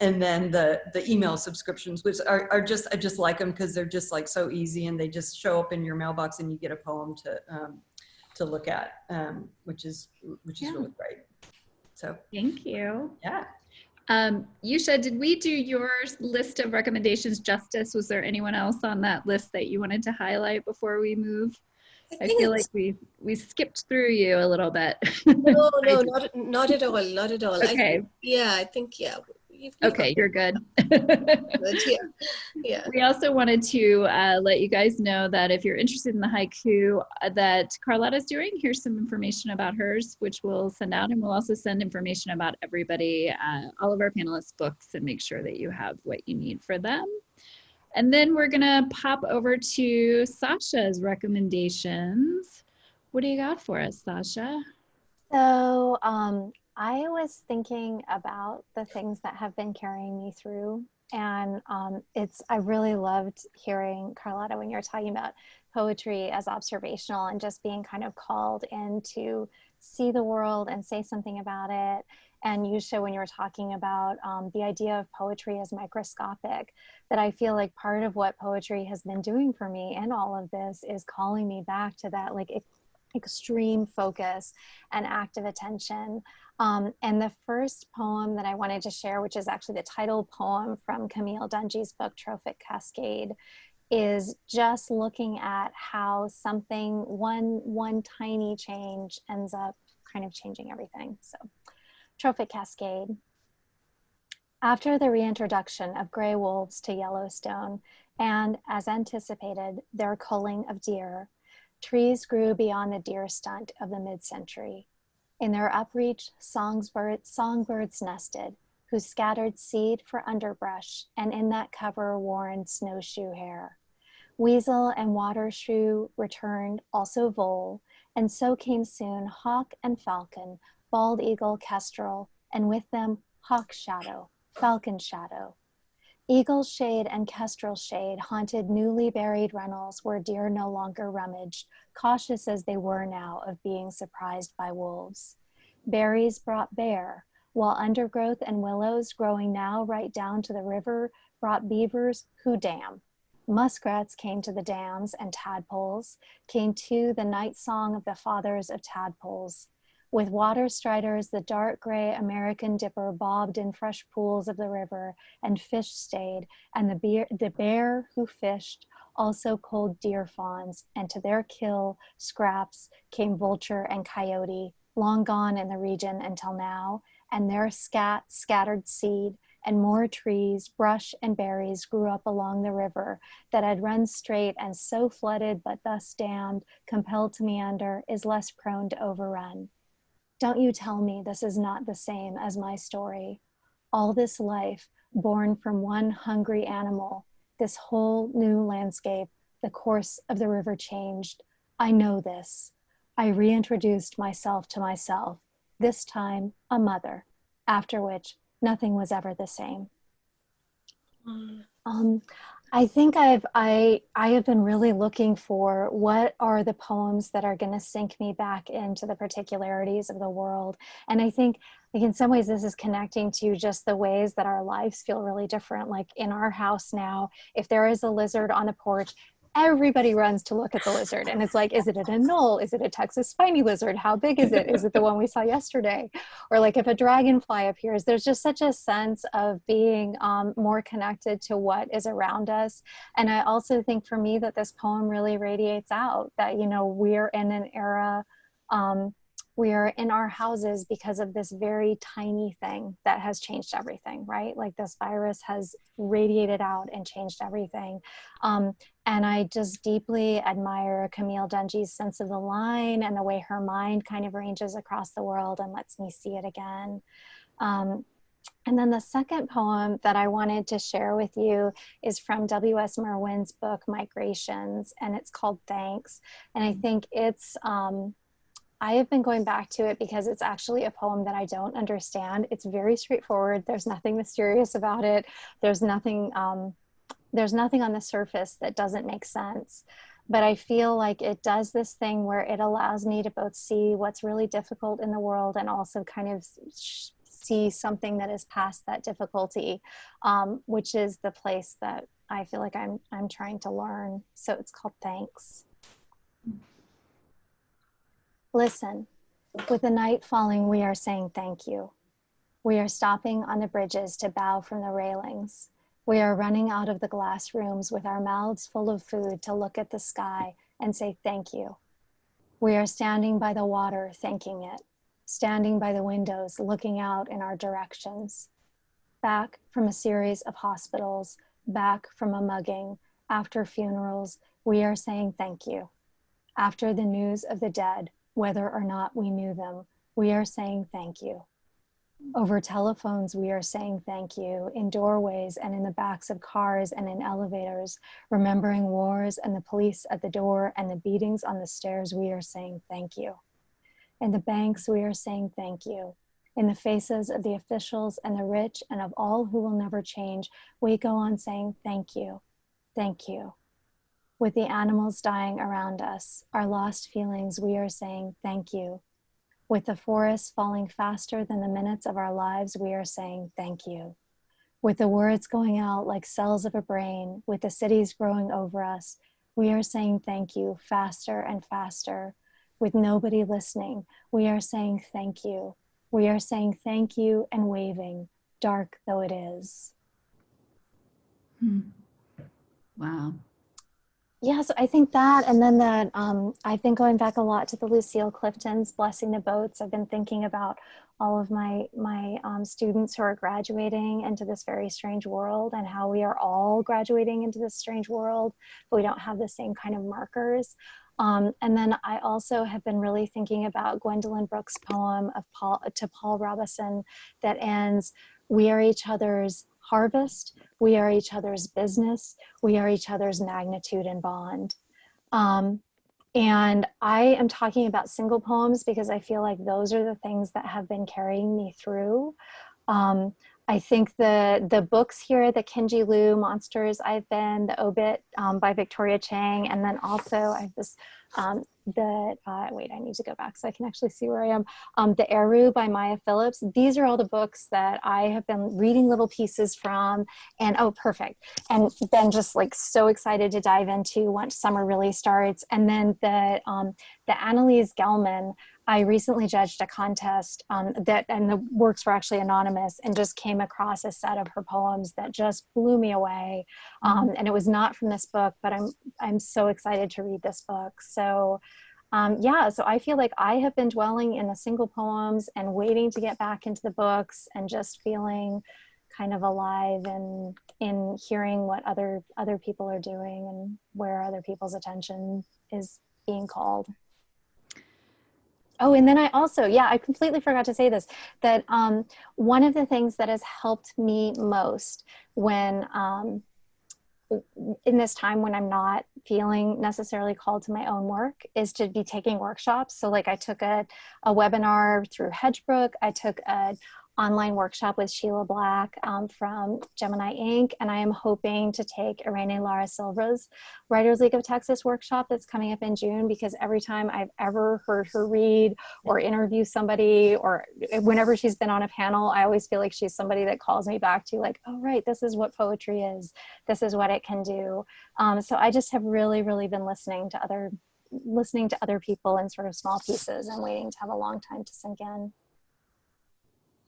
And then the email subscriptions, which are just, I just like them because they're just like so easy, and they just show up in your mailbox, and you get a poem to look at, which is really great. So thank you. Yeah. Yusha, did we do your list of recommendations justice? Was there anyone else on that list that you wanted to highlight before we move? I feel like we skipped through you a little bit. No, not at all, not at all. Okay. I think. Okay, you're good. Yeah. We also wanted to let you guys know that if you're interested in the haiku that Carlotta's doing, here's some information about hers, which we'll send out, and we'll also send information about everybody, all of our panelists' books, and make sure that you have what you need for them. And then we're gonna pop over to Sasha's recommendations. What do you got for us, Sasha? So I was thinking about the things that have been carrying me through, and I really loved hearing, Carlotta, when you were talking about poetry as observational and just being kind of called in to see the world and say something about it. And Yusha, when you were talking about the idea of poetry as microscopic, that I feel like part of what poetry has been doing for me in all of this is calling me back to that like extreme focus and active attention. And the first poem that I wanted to share, which is actually the title poem from Camille Dungy's book, Trophic Cascade, is just looking at how something, one tiny change ends up kind of changing everything. So, Trophic Cascade. After the reintroduction of gray wolves to Yellowstone, and as anticipated, their culling of deer, trees grew beyond the deer stunt of the mid-century. In their upreach, songbirds nested, who scattered seed for underbrush, and in that cover worn snowshoe hair. Weasel and water shrew returned, also vole, and so came soon hawk and falcon, bald eagle, kestrel, and with them hawk shadow, falcon shadow. Eagle shade and kestrel shade haunted newly buried runnels where deer no longer rummaged, cautious as they were now of being surprised by wolves. Berries brought bear, while undergrowth and willows growing now right down to the river brought beavers who dam. Muskrats came to the dams, and tadpoles came to the night song of the fathers of tadpoles. With water striders, the dark gray American dipper bobbed in fresh pools of the river, and fish stayed, and the bear who fished also culled deer fawns, and to their kill scraps came vulture and coyote, long gone in the region until now, and their scattered seed, and more trees, brush, and berries grew up along the river that had run straight and so flooded but thus dammed, compelled to meander, is less prone to overrun. Don't you tell me this is not the same as my story. All this life born from one hungry animal, this whole new landscape, the course of the river changed. I know this. I reintroduced myself to myself, this time a mother, after which nothing was ever the same. I think I have been really looking for what are the poems that are going to sink me back into the particularities of the world. And I think like in some ways this is connecting to just the ways that our lives feel really different. Like in our house now, if there is a lizard on the porch, everybody runs to look at the lizard. And it's like, is it an Edenal? Is it a Texas spiny lizard? How big is it? Is it the one we saw yesterday? Or like if a dragonfly appears, there's just such a sense of being more connected to what is around us. And I also think for me that this poem really radiates out that, you know, we're in an era, we are in our houses because of this very tiny thing that has changed everything, right? Like this virus has radiated out and changed everything. And I just deeply admire Camille Dungy's sense of the line and the way her mind kind of ranges across the world and lets me see it again. And then the second poem that I wanted to share with you is from W.S. Merwin's book, Migrations, and it's called Thanks. And I think it's, I have been going back to it because it's actually a poem that I don't understand. It's very straightforward. There's nothing mysterious about it. There's nothing on the surface that doesn't make sense. But I feel like it does this thing where it allows me to both see what's really difficult in the world and also kind of see something that is past that difficulty, which is the place that I feel like I'm trying to learn. So it's called Thanks. Listen, with the night falling, we are saying thank you. We are stopping on the bridges to bow from the railings. We are running out of the glass rooms with our mouths full of food to look at the sky and say thank you. We are standing by the water, thanking it, standing by the windows, looking out in our directions. Back from a series of hospitals, back from a mugging, after funerals, we are saying thank you. After the news of the dead, whether or not we knew them, we are saying thank you. Over telephones, we are saying thank you in doorways and in the backs of cars and in elevators, remembering wars and the police at the door and the beatings on the stairs, we are saying thank you. In the banks, we are saying thank you. In the faces of the officials and the rich and of all who will never change, we go on saying thank you, thank you. With the animals dying around us, our lost feelings, we are saying thank you. With the forests falling faster than the minutes of our lives, we are saying thank you. With the words going out like cells of a brain, with the cities growing over us, we are saying thank you faster and faster. With nobody listening, we are saying thank you. We are saying thank you and waving, dark though it is. Wow. Yes, I think that, and then that I've been going back a lot to the Lucille Clifton's Blessing the Boats. I've been thinking about all of my students who are graduating into this very strange world and how we are all graduating into this strange world, but we don't have the same kind of markers. And then I also have been really thinking about Gwendolyn Brooks' poem of Paul Robeson that ends, "We are each other's harvest, we are each other's business, we are each other's magnitude and bond." And I am talking about single poems because I feel like those are the things that have been carrying me through. I think the books here, the Kenji Lu Monsters, the Obit by Victoria Chang, and then also I have this, wait, I need to go back so I can actually see where I am. The Erhu by Maya Phillips. These are all the books that I have been reading little pieces from, and oh, perfect. And been just like so excited to dive into once summer really starts. And then the Annalise Gelman, I recently judged a contest and the works were actually anonymous, and just came across a set of her poems that just blew me away. And it was not from this book, but I'm so excited to read this book. So yeah, so I feel like I have been dwelling in the single poems and waiting to get back into the books, and just feeling kind of alive and in hearing what other people are doing and where other people's attention is being called. Oh, and then I also, yeah, I completely forgot to say this, that one of the things that has helped me most when, in this time when I'm not feeling necessarily called to my own work, is to be taking workshops. So like I took a webinar through Hedgebrook, I took a online workshop with Sheila Black from Gemini Inc. And I am hoping to take Irene Lara Silva's Writers League of Texas workshop that's coming up in June, because every time I've ever heard her read or interview somebody, or whenever she's been on a panel, I always feel like she's somebody that calls me back to like, oh, right, this is what poetry is. This is what it can do. So I just have really, really been listening to other people in sort of small pieces and waiting to have a long time to sink in.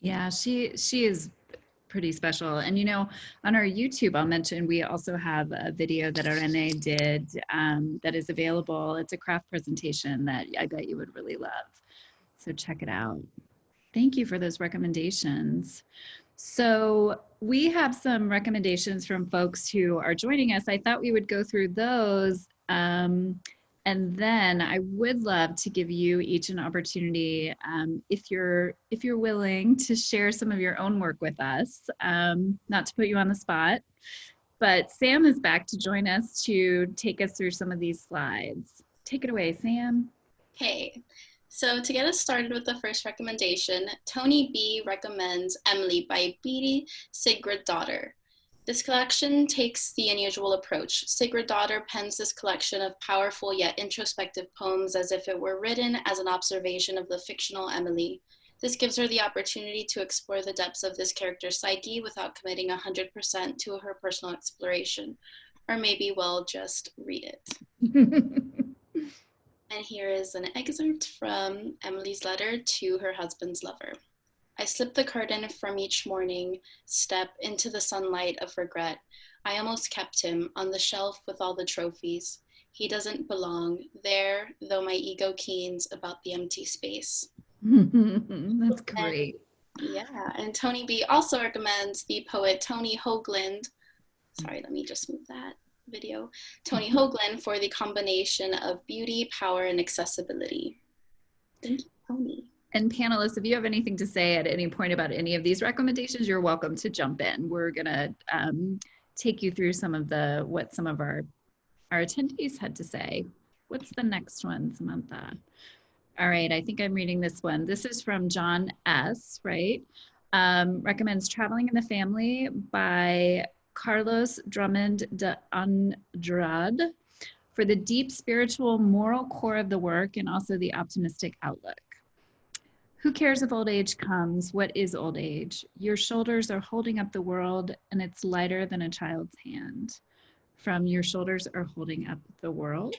Yeah, she is pretty special. And, you know, on our YouTube, I'll mention, we also have a video that Arene did that is available. It's a craft presentation that I bet you would really love. So check it out. Thank you for those recommendations. So we have some recommendations from folks who are joining us. I thought we would go through those. And then I would love to give you each an opportunity, if you're willing, to share some of your own work with us. Not to put you on the spot, but Sam is back to join us to take us through some of these slides. Take it away, Sam. Hey, so to get us started with the first recommendation, Tony B recommends Emily by Beatty Sigrid Daughter. This collection takes the unusual approach. Sigrid Daughter pens this collection of powerful yet introspective poems as if it were written as an observation of the fictional Emily. This gives her the opportunity to explore the depths of this character's psyche without committing 100% to her personal exploration. Or maybe, well, just read it. And here is an excerpt from Emily's letter to her husband's lover. I slip the curtain from each morning step into the sunlight of regret. I almost kept him on the shelf with all the trophies. He doesn't belong there, though my ego keens about the empty space. That's great. And Tony B also recommends the poet Tony Hoagland. Sorry, let me just move that video. Tony Hoagland for the combination of beauty, power, and accessibility. Thank you, Tony. And panelists, if you have anything to say at any point about any of these recommendations, you're welcome to jump in. We're gonna take you through some of what some of our attendees had to say. What's the next one, Samantha? All right, I think I'm reading this one. This is from John S., right? Recommends Traveling in the Family by Carlos Drummond de Andrade for the deep spiritual moral core of the work and also the optimistic outlook. Who cares if old age comes? What is old age? Your shoulders are holding up the world and it's lighter than a child's hand. From Your Shoulders Are Holding Up the World.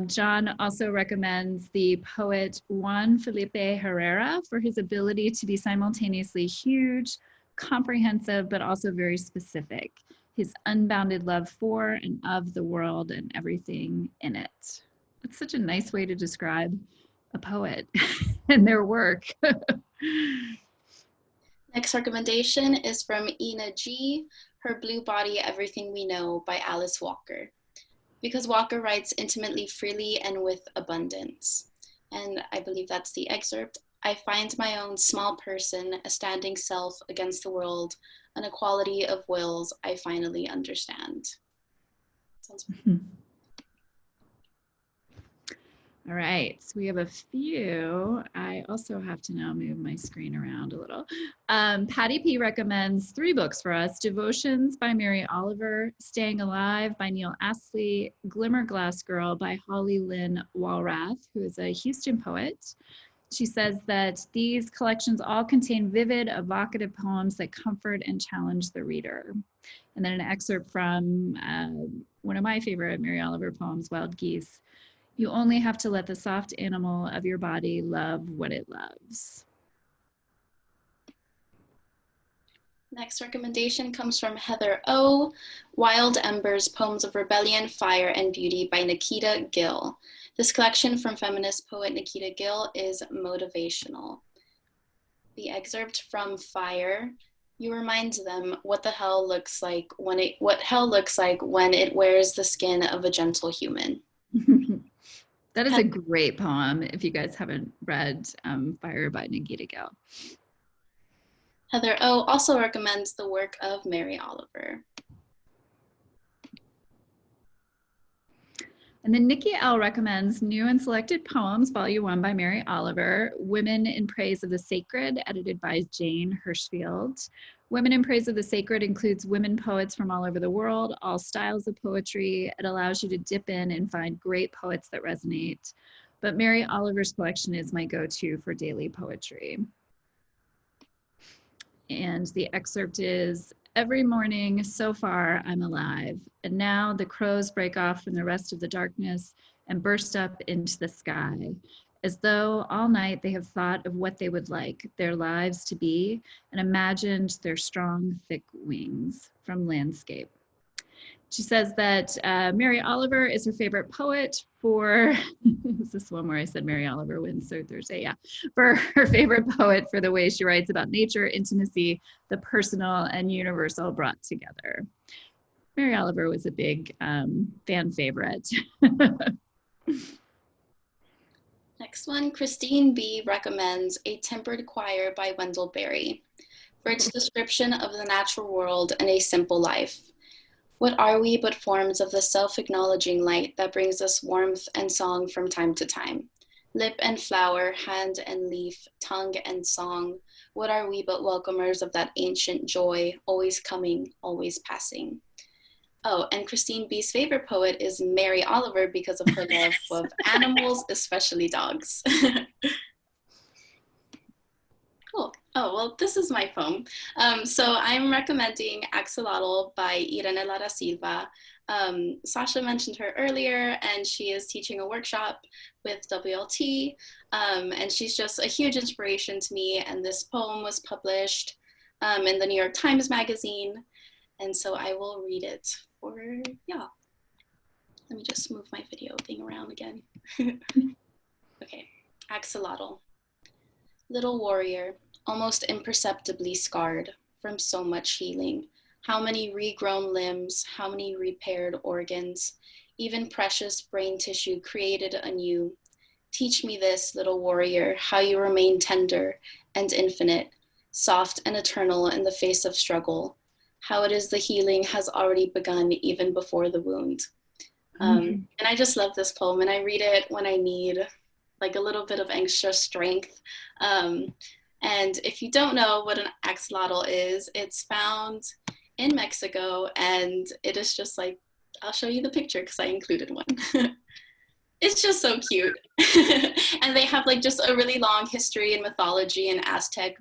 John also recommends the poet Juan Felipe Herrera for his ability to be simultaneously huge, comprehensive, but also very specific. His unbounded love for and of the world and everything in it. It's such a nice way to describe a poet and their work. Next recommendation is from Ina G. Her Blue Body, Everything We Know by Alice Walker. Because Walker writes intimately, freely, and with abundance. And I believe that's the excerpt. I find my own small person, a standing self against the world, an equality of wills I finally understand. Sounds All right, so we have a few. I also have to now move my screen around a little. Patty P recommends 3 books for us: Devotions by Mary Oliver, Staying Alive by Neil Astley, Glimmer Glass Girl by Holly Lynn Walrath, who is a Houston poet. She says that these collections all contain vivid, evocative poems that comfort and challenge the reader. And then an excerpt from one of my favorite Mary Oliver poems, Wild Geese. You only have to let the soft animal of your body love what it loves. Next recommendation comes from Heather O. Wild Embers, Poems of Rebellion, Fire, and Beauty by Nikita Gill. This collection from feminist poet Nikita Gill is motivational. The excerpt from Fire, you remind them what hell looks like when it wears the skin of a gentle human. That is a great poem if you guys haven't read Fire by Nikita Gill. Heather O also recommends the work of Mary Oliver. And then Nikki L recommends New and Selected Poems, Volume 1 by Mary Oliver, Women in Praise of the Sacred, edited by Jane Hirschfield. Women in Praise of the Sacred includes women poets from all over the world, all styles of poetry. It allows you to dip in and find great poets that resonate. But Mary Oliver's collection is my go-to for daily poetry. And the excerpt is, every morning so far I'm alive, and now the crows break off from the rest of the darkness and burst up into the sky, as though all night they have thought of what they would like their lives to be and imagined their strong, thick wings. From Landscape. She says that Mary Oliver is her favorite poet for, is this one where I said Mary Oliver wins Third Thursday? Yeah, for her favorite poet for the way she writes about nature, intimacy, the personal and universal brought together. Mary Oliver was a big fan favorite. Next one, Christine B recommends A Tempered Choir by Wendell Berry for its description of the natural world and a simple life. What are we but forms of the self-acknowledging light that brings us warmth and song from time to time? Lip and flower, hand and leaf, tongue and song. What are we but welcomers of that ancient joy, always coming, always passing? Oh, and Christine B's favorite poet is Mary Oliver because of her love of animals, especially dogs. Cool. Oh, well, this is my poem. So I'm recommending Axolotl by Edenal da Silva. Sasha mentioned her earlier, and she is teaching a workshop with WLT, and she's just a huge inspiration to me, and this poem was published in the New York Times Magazine, and so I will read it for y'all. Let me just move my video thing around again. Okay, Axolotl. Little warrior, almost imperceptibly scarred from so much healing. How many regrown limbs, how many repaired organs, even precious brain tissue created anew. Teach me this, little warrior, how you remain tender and infinite, soft and eternal in the face of struggle. How it is the healing has already begun even before the wound. And I just love this poem, and I read it when I need like a little bit of extra strength. And if you don't know what an axolotl is, it's found in Mexico, and it is just like, I'll show you the picture because I included one. It's just so cute. And they have like just a really long history in mythology and Aztec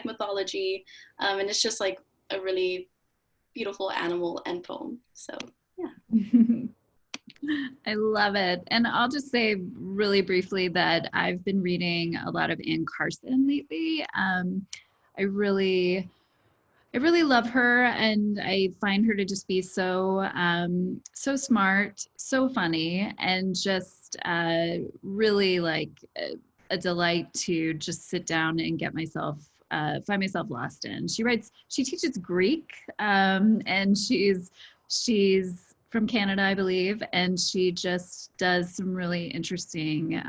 mythology. And it's just like a really beautiful animal and poem. So yeah. I love it. And I'll just say really briefly that I've been reading a lot of Anne Carson lately. I really love her, and I find her to just be so smart, so funny, and just really like a delight to just sit down and get myself find myself lost in. She teaches Greek, and she's from Canada, I believe, and she just does some really interesting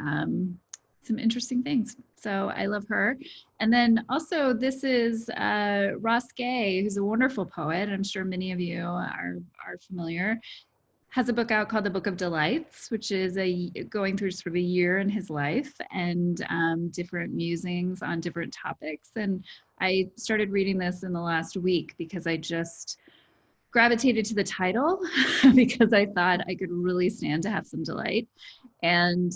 things. So I love her. And then also this is Ross Gay, who's a wonderful poet. I'm sure many of you are familiar. has a book out called The Book of Delights, which is going through sort of a year in his life and different musings on different topics. And I started reading this in the last week because I just gravitated to the title because I thought I could really stand to have some delight. And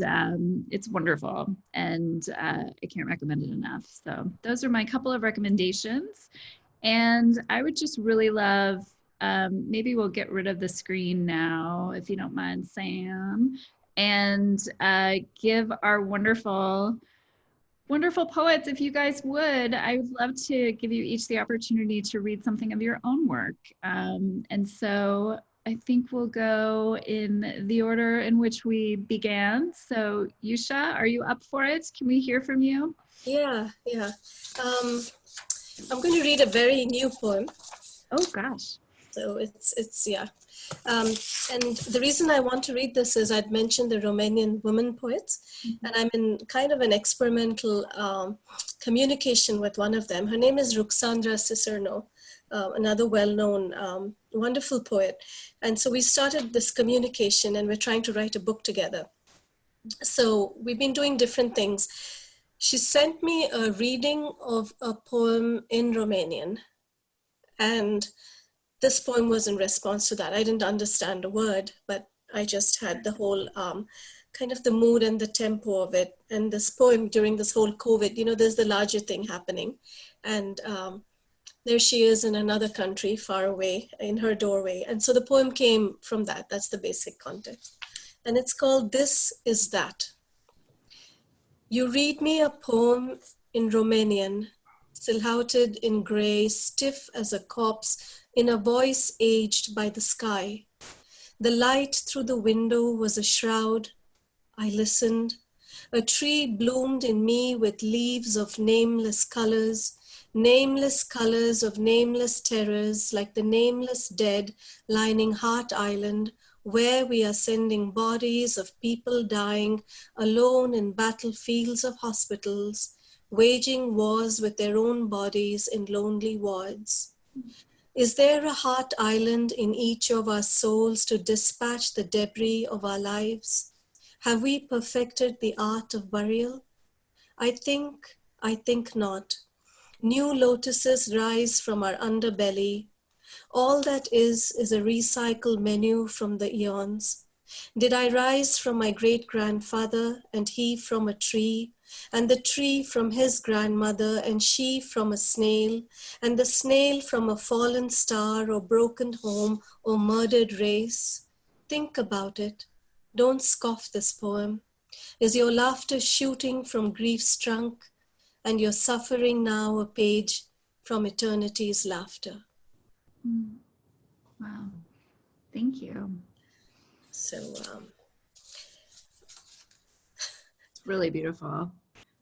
it's wonderful, and I can't recommend it enough. So those are my couple of recommendations. And I would just really love, maybe we'll get rid of the screen now, if you don't mind, Sam, and give our wonderful poets, if you guys would, I would love to give you each the opportunity to read something of your own work. And so I think we'll go in the order in which we began. So Yusha, are you up for it? Can we hear from you? Yeah. I'm going to read a very new poem. Oh gosh. So it's yeah. And the reason I want to read this is I'd mentioned the Romanian women poets, and I'm in kind of an experimental communication with one of them. Her name is Ruxandra Cicerno, another well-known, wonderful poet. And so we started this communication, and we're trying to write a book together. So we've been doing different things. She sent me a reading of a poem in Romanian, and this poem was in response to that. I didn't understand a word, but I just had the whole kind of the mood and the tempo of it. And this poem during this whole COVID, you know, there's the larger thing happening. And there she is in another country far away in her doorway. And so the poem came from that. That's the basic context. And it's called This Is That. You read me a poem in Romanian, silhouetted in gray, stiff as a corpse, in a voice aged by the sky. The light through the window was a shroud. I listened. A tree bloomed in me with leaves of nameless colors of nameless terrors, like the nameless dead lining Heart Island, where we are sending bodies of people dying alone in battlefields of hospitals, waging wars with their own bodies in lonely wards. Is there a Heart Island in each of our souls to dispatch the debris of our lives? Have we perfected the art of burial? I think not. New lotuses rise from our underbelly. All that is a recycled menu from the eons. Did I rise from my great-grandfather and he from a tree, and the tree from his grandmother and she from a snail, and the snail from a fallen star or broken home or murdered race? Think about it. Don't scoff this poem. Is your laughter shooting from grief's trunk, and your suffering now a page from eternity's laughter? Wow. Thank you. So it's really beautiful.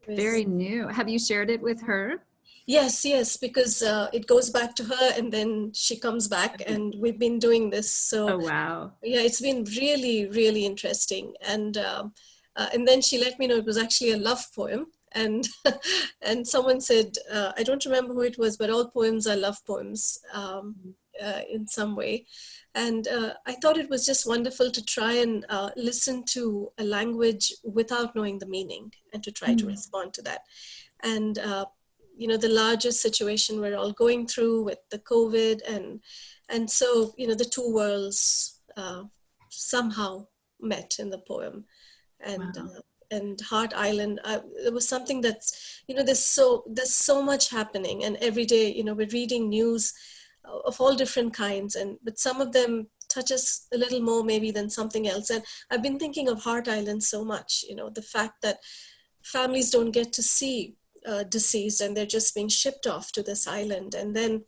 Very new. Have you shared it with her? Yes, because it goes back to her and then she comes back, and we've been doing this. So oh wow. Yeah, it's been really, really interesting. And then she let me know it was actually a love poem. And and someone said, I don't remember who it was, but all poems are love poems in some way. And I thought it was just wonderful to try and listen to a language without knowing the meaning and to try to respond to that. And, you know, the larger situation we're all going through with the COVID. And so, you know, the two worlds somehow met in the poem. And, wow. And Heart Island, it was something that's, you know, there's so much happening, and every day, you know, we're reading news of all different kinds, but some of them touch us a little more maybe than something else. And I've been thinking of Heart Island so much, you know, the fact that families don't get to see deceased, and they're just being shipped off to this island. And then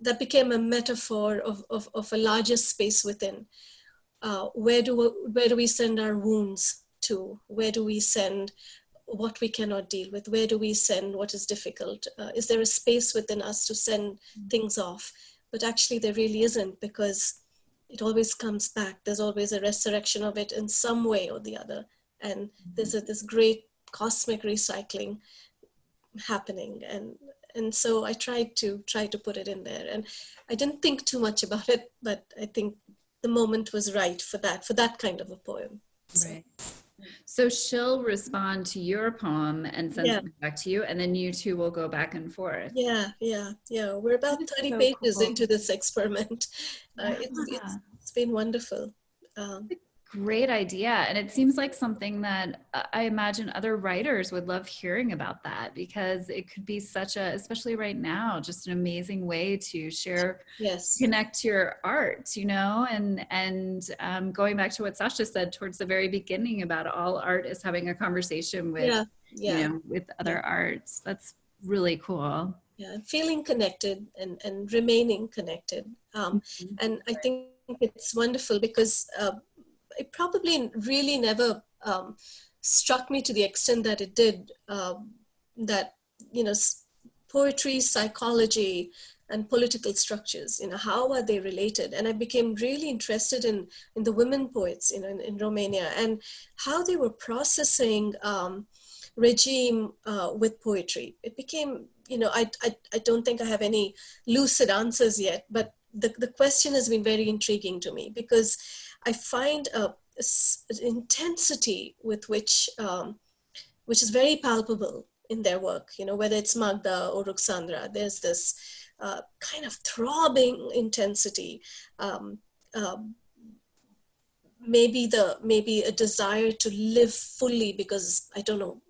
that became a metaphor of a larger space within. Where do we send our wounds to? Where do we send what we cannot deal with? Where do we send what is difficult? Is there a space within us to send things off? But actually there really isn't, because it always comes back. There's always a resurrection of it in some way or the other. And there's this great cosmic recycling happening. And so I tried to put it in there. And I didn't think too much about it, but I think the moment was right for that kind of a poem. So, Right. So she'll respond to your poem and send yeah. something back to you, and then you two will go back and forth. Yeah. We're about 30 so pages cool. into this experiment. Yeah. It's been wonderful. Great idea. And it seems like something that I imagine other writers would love hearing about, that because it could be such a, especially right now, just an amazing way to share, Yes. connect to your art, you know, and going back to what Sasha said towards the very beginning about all art is having a conversation with, you know, with other arts. That's really cool. Yeah, feeling connected and remaining connected. And I think it's wonderful because it probably really never struck me to the extent that it did, that, you know, poetry, psychology, and political structures, you know, how are they related? And I became really interested in the women poets, you know, in Romania, and how they were processing regime with poetry. It became, you know, I don't think I have any lucid answers yet, but the question has been very intriguing to me, because I find an intensity with which is very palpable in their work, you know, whether it's Magda or Ruxandra, there's this kind of throbbing intensity, maybe a desire to live fully, because I don't know,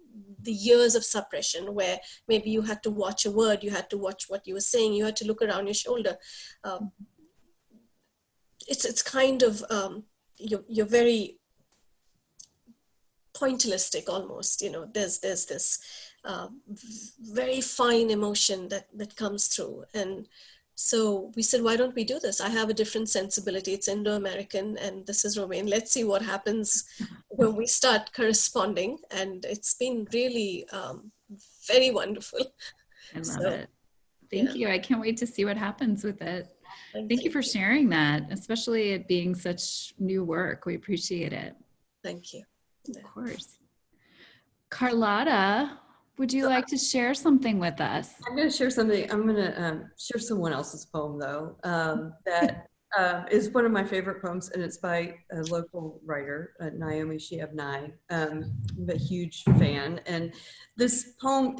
the years of suppression where maybe you had to watch a word, you had to watch what you were saying, you had to look around your shoulder. It's kind of, you're very pointillistic almost, you know, there's this very fine emotion that comes through. And so we said, why don't we do this? I have a different sensibility. It's Indo-American and this is Romanian. Let's see what happens when we start corresponding. And it's been really very wonderful. I love it. Thank you. I can't wait to see what happens with it. Thank you for you. sharing that, especially it being such new work. We appreciate it. Thank you. Of course. Carlotta, would you like to share something with us? I'm going to share something. I'm going to share someone else's poem, though, that is one of my favorite poems, and it's by a local writer, Naomi Shiabnai. I'm a huge fan. And this poem,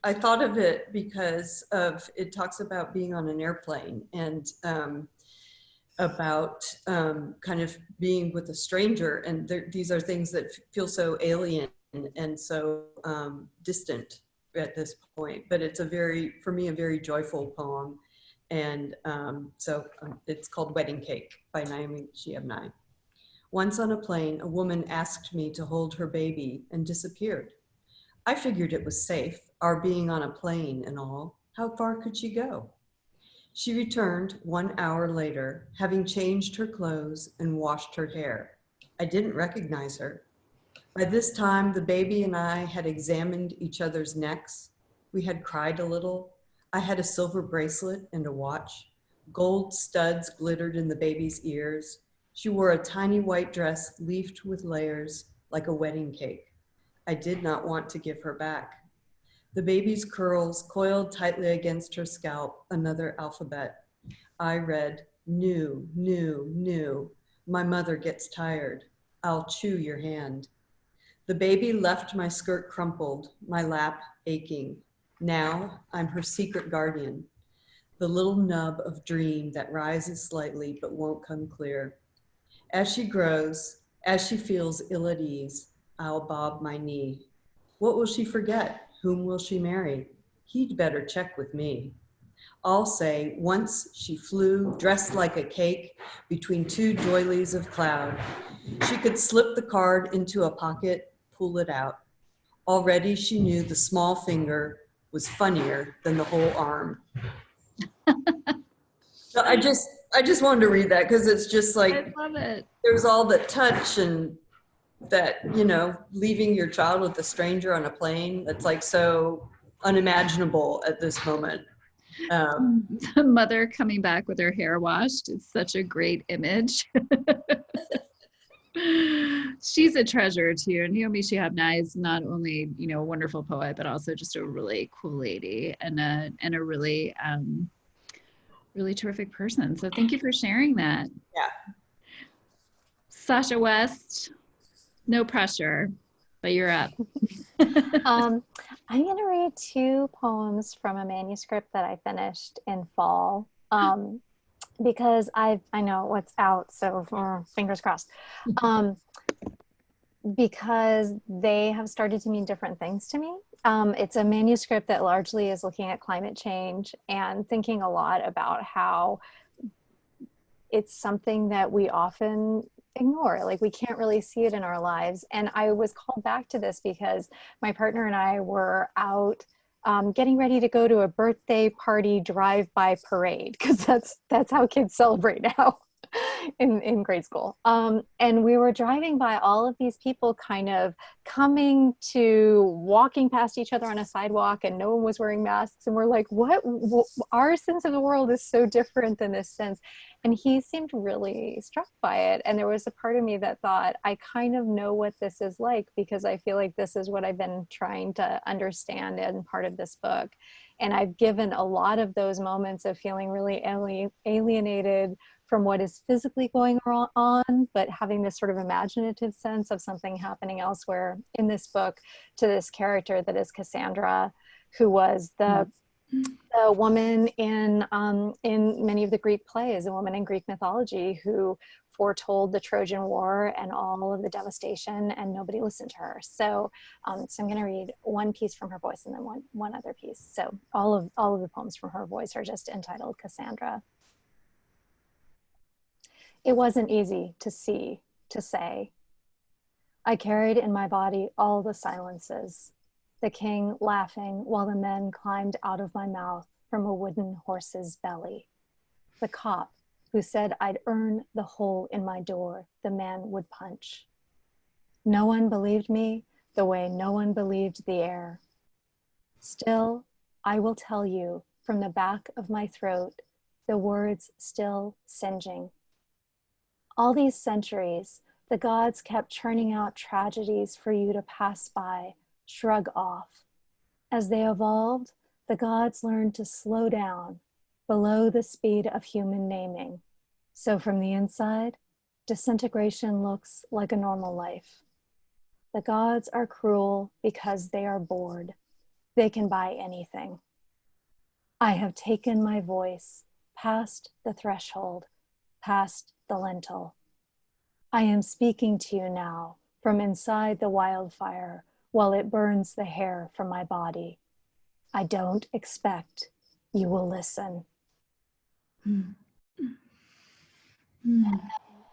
I thought of it because it talks about being on an airplane and about kind of being with a stranger. And these are things that feel so alien and so distant at this point, but it's for me, a very joyful poem. And so it's called Wedding Cake by Naomi Shiabnai. Once on a plane, a woman asked me to hold her baby and disappeared. I figured it was safe, our being on a plane and all. How far could she go? She returned 1 hour later, having changed her clothes and washed her hair. I didn't recognize her. By this time, the baby and I had examined each other's necks. We had cried a little. I had a silver bracelet and a watch. Gold studs glittered in the baby's ears. She wore a tiny white dress leafed with layers like a wedding cake. I did not want to give her back. The baby's curls coiled tightly against her scalp, another alphabet. I read, new, new, new. My mother gets tired. I'll chew your hand. The baby left my skirt crumpled, my lap aching. Now I'm her secret guardian, the little nub of dream that rises slightly but won't come clear. As she grows, as she feels ill at ease, I'll bob my knee. What will she forget? Whom will she marry? He'd better check with me. I'll say, once she flew, dressed like a cake, between two doilies of cloud. She could slip the card into a pocket, pull it out. Already she knew the small finger was funnier than the whole arm. So I just wanted to read that because it's just like, I love it. There's all the touch and that, you know, leaving your child with a stranger on a plane, that's like so unimaginable at this moment. The mother coming back with her hair washed. It's such a great image. She's a treasure too. Naomi Shiabnai is not only, you know, a wonderful poet, but also just a really cool lady and a really really terrific person. So thank you for sharing that. Yeah. Sasha West, no pressure, but you're up. I'm going to read two poems from a manuscript that I finished in fall, because I know what's out, so fingers crossed. Because they have started to mean different things to me. It's a manuscript that largely is looking at climate change and thinking a lot about how it's something that we often ignore. Like, we can't really see it in our lives. And I was called back to this because my partner and I were out getting ready to go to a birthday party drive-by parade, because that's how kids celebrate now in grade school. And we were driving by all of these people kind of walking past each other on a sidewalk, and no one was wearing masks. And we're like, what? Our sense of the world is so different than this sense. And he seemed really struck by it. And there was a part of me that thought, I kind of know what this is like, because I feel like this is what I've been trying to understand in part of this book. And I've given a lot of those moments of feeling really alienated from what is physically going on, but having this sort of imaginative sense of something happening elsewhere in this book, to this character that is Cassandra, who was the woman in many of the Greek plays, a woman in Greek mythology who foretold the Trojan War and all of the devastation, and nobody listened to her. So I'm going to read one piece from her voice and then one other piece. So all of the poems from her voice are just entitled Cassandra. It wasn't easy to say. I carried in my body all the silences, the king laughing while the men climbed out of my mouth from a wooden horse's belly, the cop who said I'd earn the hole in my door the man would punch. No one believed me the way no one believed the air. Still, I will tell you from the back of my throat, the words still singeing. All these centuries, the gods kept churning out tragedies for you to pass by, shrug off. As they evolved, the gods learned to slow down below the speed of human naming. So from the inside, disintegration looks like a normal life. The gods are cruel because they are bored. They can buy anything. I have taken my voice past the threshold, past the lintel. I am speaking to you now from inside the wildfire while it burns the hair from my body. I don't expect you will listen.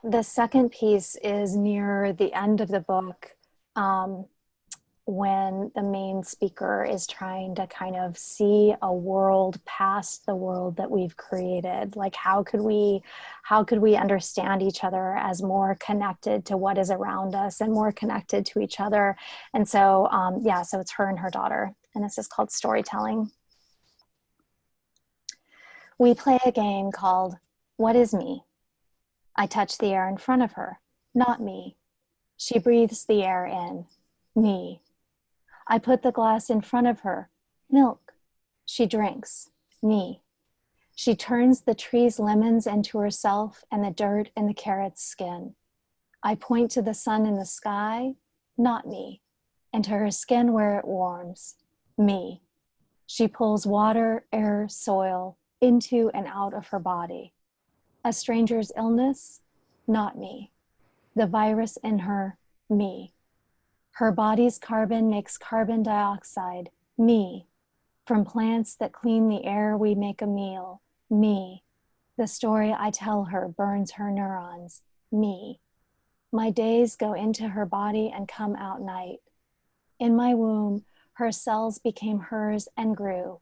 The second piece is near the end of the book, when the main speaker is trying to kind of see a world past the world that we've created. Like, how could we understand each other as more connected to what is around us and more connected to each other? And so, so it's her and her daughter, and this is called Storytelling. We play a game called What Is Me? I touch the air in front of her, not me. She breathes the air in, me. I put the glass in front of her, milk. She drinks, me. She turns the tree's lemons into herself and the dirt in the carrot's skin. I point to the sun in the sky, not me, and to her skin where it warms, me. She pulls water, air, soil into and out of her body. A stranger's illness, not me. The virus in her, me. Her body's carbon makes carbon dioxide, me. From plants that clean the air, we make a meal, me. The story I tell her burns her neurons, me. My days go into her body and come out night. In my womb, her cells became hers and grew,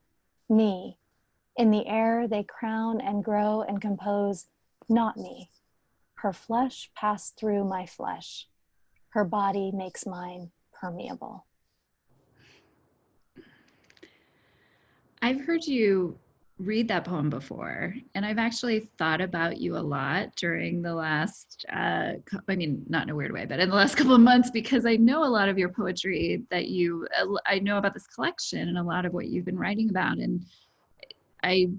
me. In the air, they crown and grow and compose, not me. Her flesh passed through my flesh. Her body makes mine permeable. I've heard you read that poem before, and I've actually thought about you a lot during the last, not in a weird way, but in the last couple of months, because I know a lot of your poetry I know about this collection and a lot of what you've been writing about. And I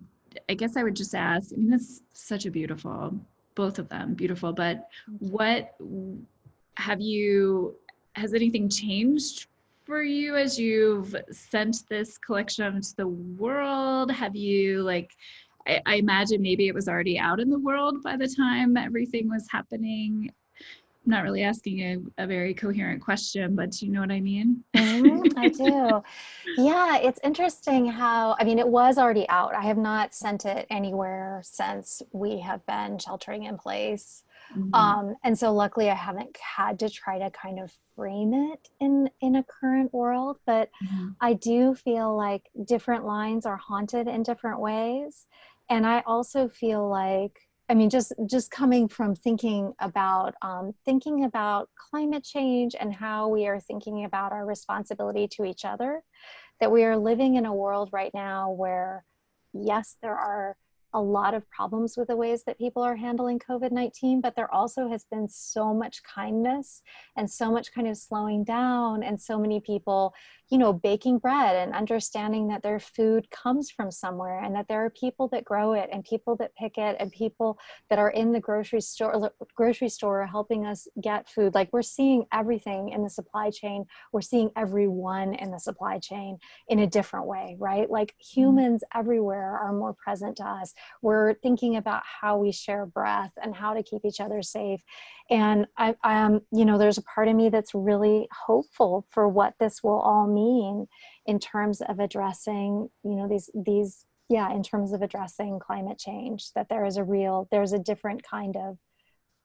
I guess I would just ask, I mean, that's such a beautiful, both of them beautiful, but what has anything changed for you as you've sent this collection out into the world? Have you I imagine maybe it was already out in the world by the time everything was happening. I'm not really asking a very coherent question, but do you know what I mean? I do. Yeah, it's interesting how, I mean, it was already out. I have not sent it anywhere since we have been sheltering in place. And so luckily I haven't had to try to kind of frame it in a current world, but I do feel like different lines are haunted in different ways. And I also feel like, I mean, just coming from thinking about climate change and how we are thinking about our responsibility to each other, that we are living in a world right now where, yes, there are a lot of problems with the ways that people are handling COVID-19, but there also has been so much kindness and so much kind of slowing down, and so many people, you know, baking bread and understanding that their food comes from somewhere, and that there are people that grow it and people that pick it and people that are in the grocery store helping us get food. Like, we're seeing everything in the supply chain. We're seeing everyone in the supply chain in a different way, right? Like, humans everywhere are more present to us. We're thinking about how we share breath and how to keep each other safe. And I you know, there's a part of me that's really hopeful for what this will all mean in terms of addressing, you know, these in terms of addressing climate change, that there's a different kind of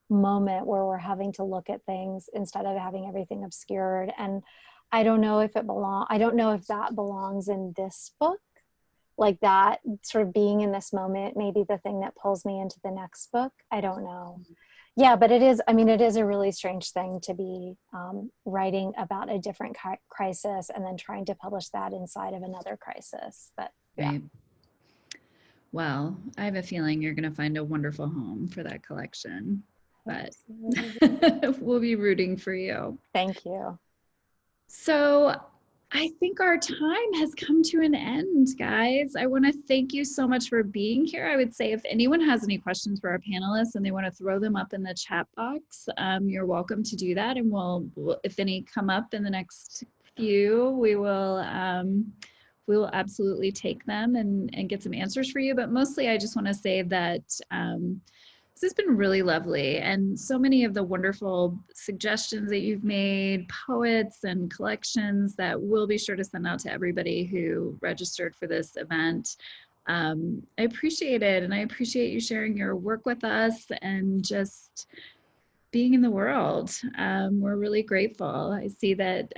moment where we're having to look at things instead of having everything obscured. And I don't know if that belongs in this book, like that sort of being in this moment, maybe the thing that pulls me into the next book. I don't know. Yeah, but it is a really strange thing to be writing about a different crisis and then trying to publish that inside of another crisis. Right. Well, I have a feeling you're going to find a wonderful home for that collection, but we'll be rooting for you. Thank you. So I think our time has come to an end, guys. I want to thank you so much for being here. I would say if anyone has any questions for our panelists and they want to throw them up in the chat box, you're welcome to do that. And we'll if any come up in the next few, we will absolutely take them and get some answers for you. But mostly I just want to say that this has been really lovely, and so many of the wonderful suggestions that you've made, poets and collections that we'll be sure to send out to everybody who registered for this event. I appreciate it, and I appreciate you sharing your work with us and just being in the world. We're really grateful. I see that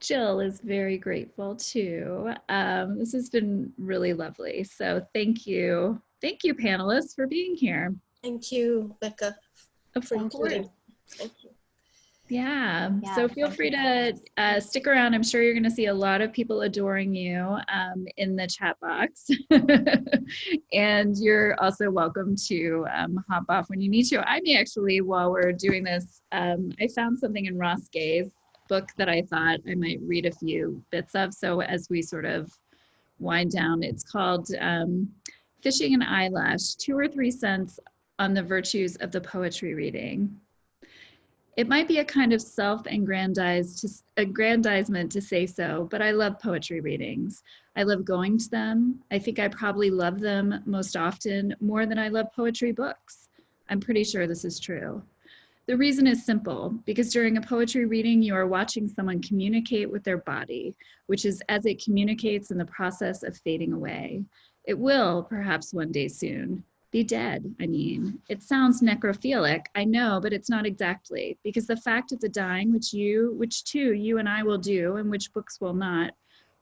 Jill is very grateful too. This has been really lovely. So thank you. Thank you, panelists, for being here. Thank you, Becca, for including. Thank you. Yeah, so feel free to stick around. I'm sure you're going to see a lot of people adoring you in the chat box. And you're also welcome to hop off when you need to. I may actually, while we're doing this, I found something in Ross Gay's book that I thought I might read a few bits of. So as we sort of wind down, it's called Fishing an Eyelash, 2 or 3 cents on the virtues of the poetry reading. It might be a kind of self-aggrandizement to say so, but I love poetry readings. I love going to them. I think I probably love them most often more than I love poetry books. I'm pretty sure this is true. The reason is simple, because during a poetry reading, you are watching someone communicate with their body, which is as it communicates in the process of fading away. It will, perhaps one day soon, be dead, I mean. It sounds necrophilic, I know, but it's not exactly, because the fact of the dying, which too you and I will do, and which books will not,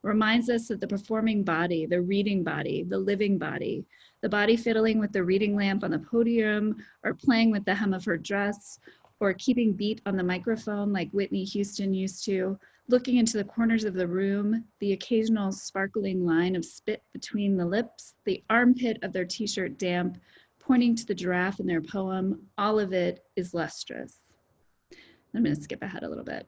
reminds us that the performing body, the reading body, the living body, the body fiddling with the reading lamp on the podium, or playing with the hem of her dress, or keeping beat on the microphone like Whitney Houston used to, looking into the corners of the room, the occasional sparkling line of spit between the lips, the armpit of their t-shirt damp, pointing to the giraffe in their poem, all of it is lustrous. I'm going to skip ahead a little bit.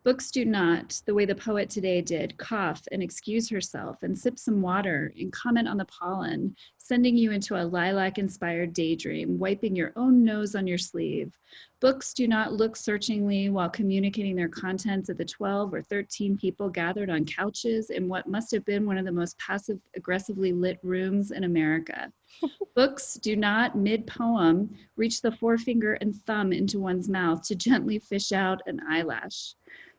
Books do not, the way the poet today did, cough and excuse herself and sip some water and comment on the pollen, sending you into a lilac-inspired daydream, wiping your own nose on your sleeve. Books do not look searchingly while communicating their contents at the 12 or 13 people gathered on couches in what must have been one of the most passive-aggressively lit rooms in America. Books do not, mid-poem, reach the forefinger and thumb into one's mouth to gently fish out an eyelash.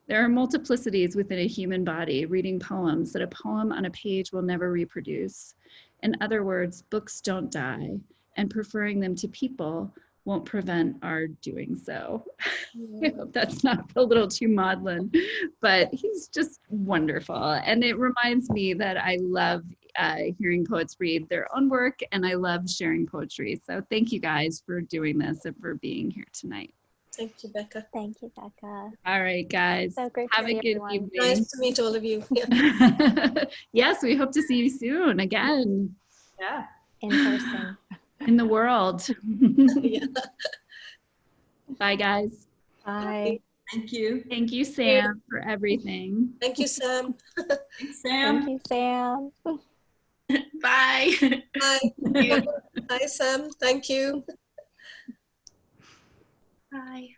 There are multiplicities within a human body reading poems that a poem on a page will never reproduce. In other words, books don't die, and preferring them to people won't prevent our doing so. I hope that's not a little too maudlin, but he's just wonderful. And it reminds me that I love hearing poets read their own work, and I love sharing poetry. So thank you guys for doing this and for being here tonight. Thank you, Becca. Thank you, Becca. All right, guys. So great to Have a see good everyone. evening. Nice to meet all of you. Yeah. Yes, we hope to see you soon again. Yeah. In person. In the world. Yeah. Bye, guys. Bye. Thank you. Thank you, Sam, for everything. Thank you, Sam. Thanks, Sam. Thank you, Sam. Bye. Bye. Bye, Sam. Thank you. Bye.